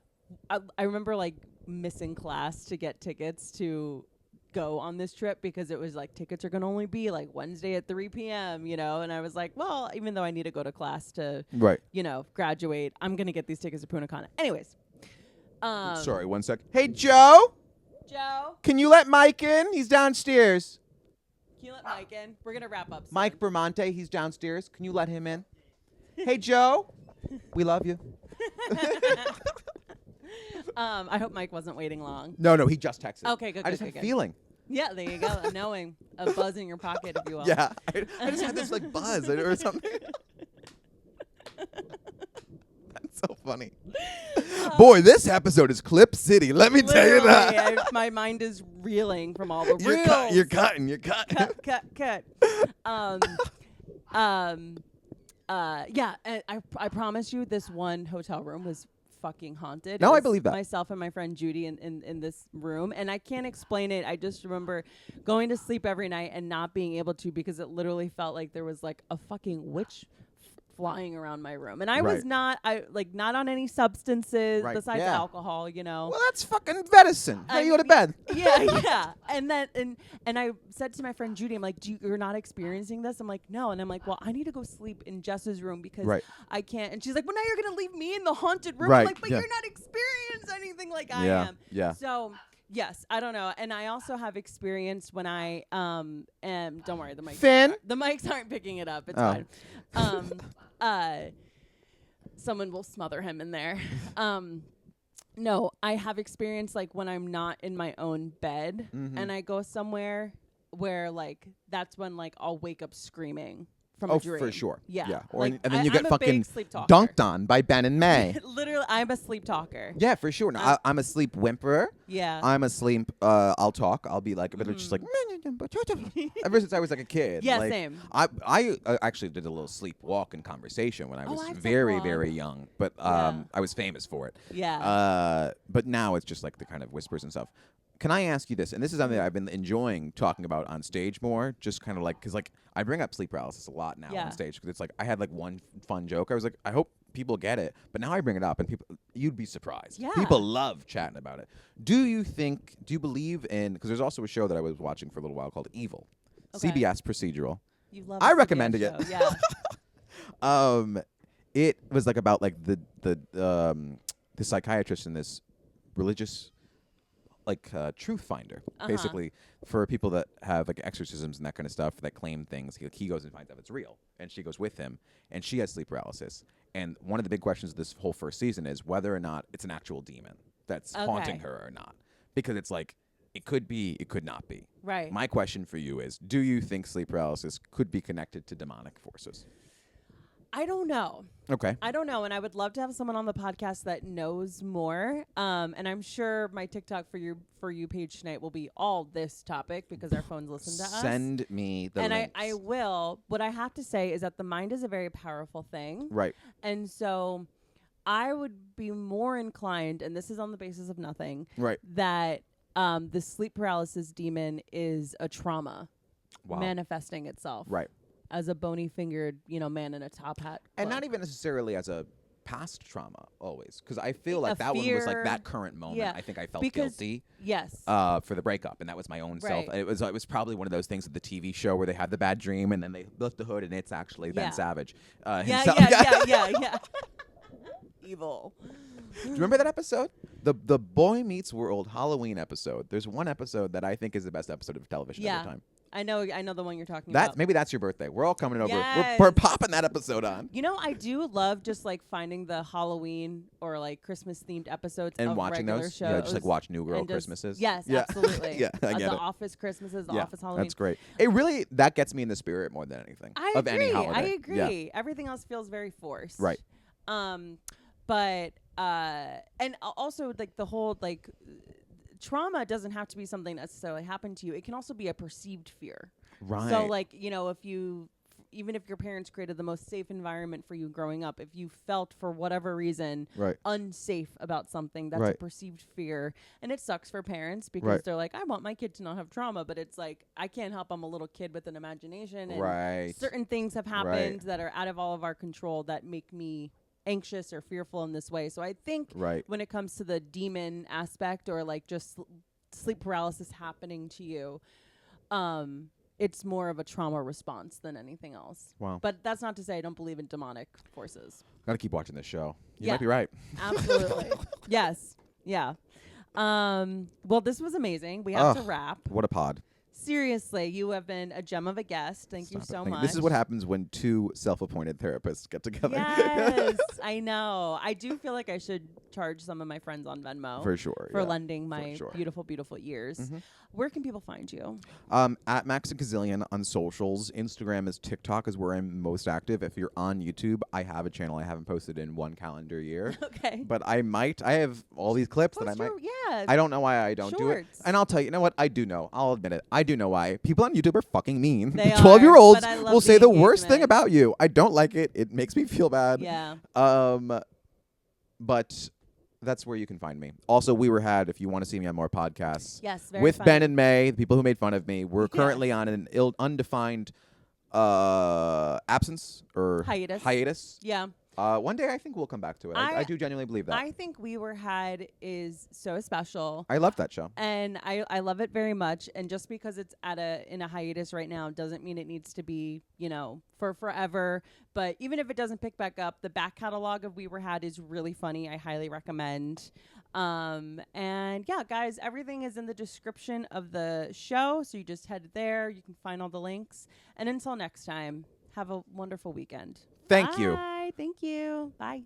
remember like missing class to get tickets to go on this trip because it was like tickets are gonna only be like Wednesday at 3 p.m. you know, and I was like, well, even though I need to go to class to Right. you know graduate, I'm gonna get these tickets to Punta Cana. Anyways. Sorry, 1 sec. Hey, Joe, Joe, can you let Mike in? He's downstairs. can you let Mike in? We're gonna wrap up soon. Mike Bramante, he's downstairs. Can you let him in? Hey, Joe, we love you. I hope Mike wasn't waiting long. No, he just texted. Okay, good, I just good, had good, a good. feeling. Yeah, there you go. A knowing, a buzz in your pocket, if you will. Yeah, I just had this like buzz or something. That's so funny. Boy, this episode is Clip City. Let me tell you that. Literally, my mind is reeling from all the You're reels. You're cutting. Cut. Yeah, and I promise you, this one hotel room was fucking haunted. No, It I was believe that. Myself and my friend Judy in this room, and I can't explain it. I just remember going to sleep every night and not being able to because it literally felt like there was like a fucking witch flying around my room. And I Right. was not on any substances Right. besides Yeah. alcohol, you know. Well, that's fucking medicine. Now you go to bed. Yeah. And then and I said to my friend Judy, I'm like, you're not experiencing this? I'm like, no. And I'm like, well, I need to go sleep in Jess's room because Right. I can't. And she's like, well, now you're gonna leave me in the haunted room. Right. I'm like, but Yeah. you're not experiencing anything like I Yeah. am. Yeah. So yes, I don't know. And I also have experienced when I am, don't worry, the mics aren't picking it up. It's fine. Someone will smother him in there. No, I have experienced like when I'm not in my own bed and I go somewhere where like that's when like I'll wake up screaming from a dream. For sure. Yeah. Or Like, and then you I'm get a fucking big sleep talker. dunked on by Ben and May. Literally, I'm a sleep talker. Yeah, for sure. No, I'm a sleep whimperer. Yeah. I'm a sleep. I'll talk. I'll be like a bit of just like ever since I was like a kid. Yeah, like, same. I actually did a little sleep walk in conversation when I was I've done very one. very young, but Yeah. I was famous for it. Yeah. But now it's just like the kind of whispers and stuff. Can I ask you this? And this is something that I've been enjoying talking about on stage more, just kind of like, because like I bring up sleep paralysis a lot now Yeah. on stage because it's like I had like one fun joke. I was like, I hope people get it, but now I bring it up and you'd be surprised. Yeah. People love chatting about it. Do you believe in? Because there's also a show that I was watching for a little while called Evil, Okay. CBS procedural. You love I a recommended CBS it. show. Yeah. It was like about like the psychiatrist in this religious like truth finder, basically for people that have like exorcisms and that kind of stuff that claim things. He goes and finds out it's real, and she goes with him, and she has sleep paralysis. And one of the big questions of this whole first season is whether or not it's an actual demon that's haunting her or not, because it's like it could be, it could not be. Right. My question for you is: do you think sleep paralysis could be connected to demonic forces? I don't know. Okay. I don't know, and I would love to have someone on the podcast that knows more. And I'm sure my TikTok for you page tonight will be all this topic because our phones listen to us. Send me the and links. I will. What I have to say is that the mind is a very powerful thing. Right. And so I would be more inclined, and this is on the basis of nothing, Right. that the sleep paralysis demon is a trauma Wow. manifesting itself. Right. As a bony-fingered, man in a top hat. And cloak. not even necessarily as a past trauma always, because I feel like A that one was like fear. that current moment. Yeah. I think I felt Because- guilty Yes. for the breakup, and that was my own self. Right. It was probably one of those things at the TV show where they have the bad dream and then they lift the hood and it's actually Ben Yeah. Savage Yeah, himself. yeah. Evil. Do you remember that episode? The Boy Meets World Halloween episode. There's one episode that I think is the best episode of television Yeah. of the time. I know the one you're talking That's about. maybe that's your birthday. We're all coming over. Yes. We're popping that episode on. I do love just like finding the Halloween or like Christmas themed episodes And of watching regular those. shows. Yeah, just like watch New Girl and just- Christmases. Yes, Yeah. absolutely. Yeah, I get the it. Office Christmases, the Yeah, Office Halloween. that's great. It really that gets me in the spirit more than anything. I of agree. any holiday. I agree. Yeah. Everything else feels very forced. Right. But and also like the whole like trauma doesn't have to be something that necessarily happened to you. It can also be a perceived fear. Right. So like, even if your parents created the most safe environment for you growing up, if you felt for whatever reason Right. unsafe about something, that's a Right. perceived fear. And it sucks for parents because Right. they're like, I want my kid to not have trauma, but it's like, I can't help. I'm a little kid with an imagination, and Right. certain things have happened that are out of all of our control that make me anxious or fearful in this way. So I think Right. when it comes to the demon aspect or like just sleep paralysis happening to you, it's more of a trauma response than anything else. Wow. But that's not to say I don't believe in demonic forces. Gotta keep watching this show. You Yeah. might be right. Absolutely. Yes. Yeah. Well, this was amazing. We have to wrap. What a pod. Seriously, you have been a gem of a guest. Thank you so much. This is what happens when two self-appointed therapists get together. Yes, I know. I do feel like I should charge some of my friends on Venmo For sure. for yeah. lending my sure. beautiful, beautiful years. Mhm. Where can people find you? At Max and Gazillion on socials. Instagram is TikTok is where I'm most active. If you're on YouTube, I have a channel I haven't posted in 1 calendar year. Okay. But I might. I have all these clips that I might. Yeah. I don't know why I don't do it. Shorts. And I'll tell you, you know what? I do know. I'll admit it. I do know why. People on YouTube are fucking mean. They are, 12-year-olds but I love will say the the worst thing engagement. about you. I don't like it. It makes me feel bad. Yeah. But that's where you can find me. Also, We Were Had, if you want to see me on more podcasts. Yes. Very With funny. Ben and May, the people who made fun of me. We're Yeah. currently on an undefined absence or Hiatus. Yeah. One day I think we'll come back to it. I do genuinely believe that. I think We Were Had is so special. I love that show. And I love it very much. And just because it's in a hiatus right now doesn't mean it needs to be, for forever. But even if it doesn't pick back up, the back catalog of We Were Had is really funny. I highly recommend. And yeah, guys, everything is in the description of the show. So you just head there. You can find all the links. And until next time, have a wonderful weekend. Thank you. Bye. Thank you. Bye.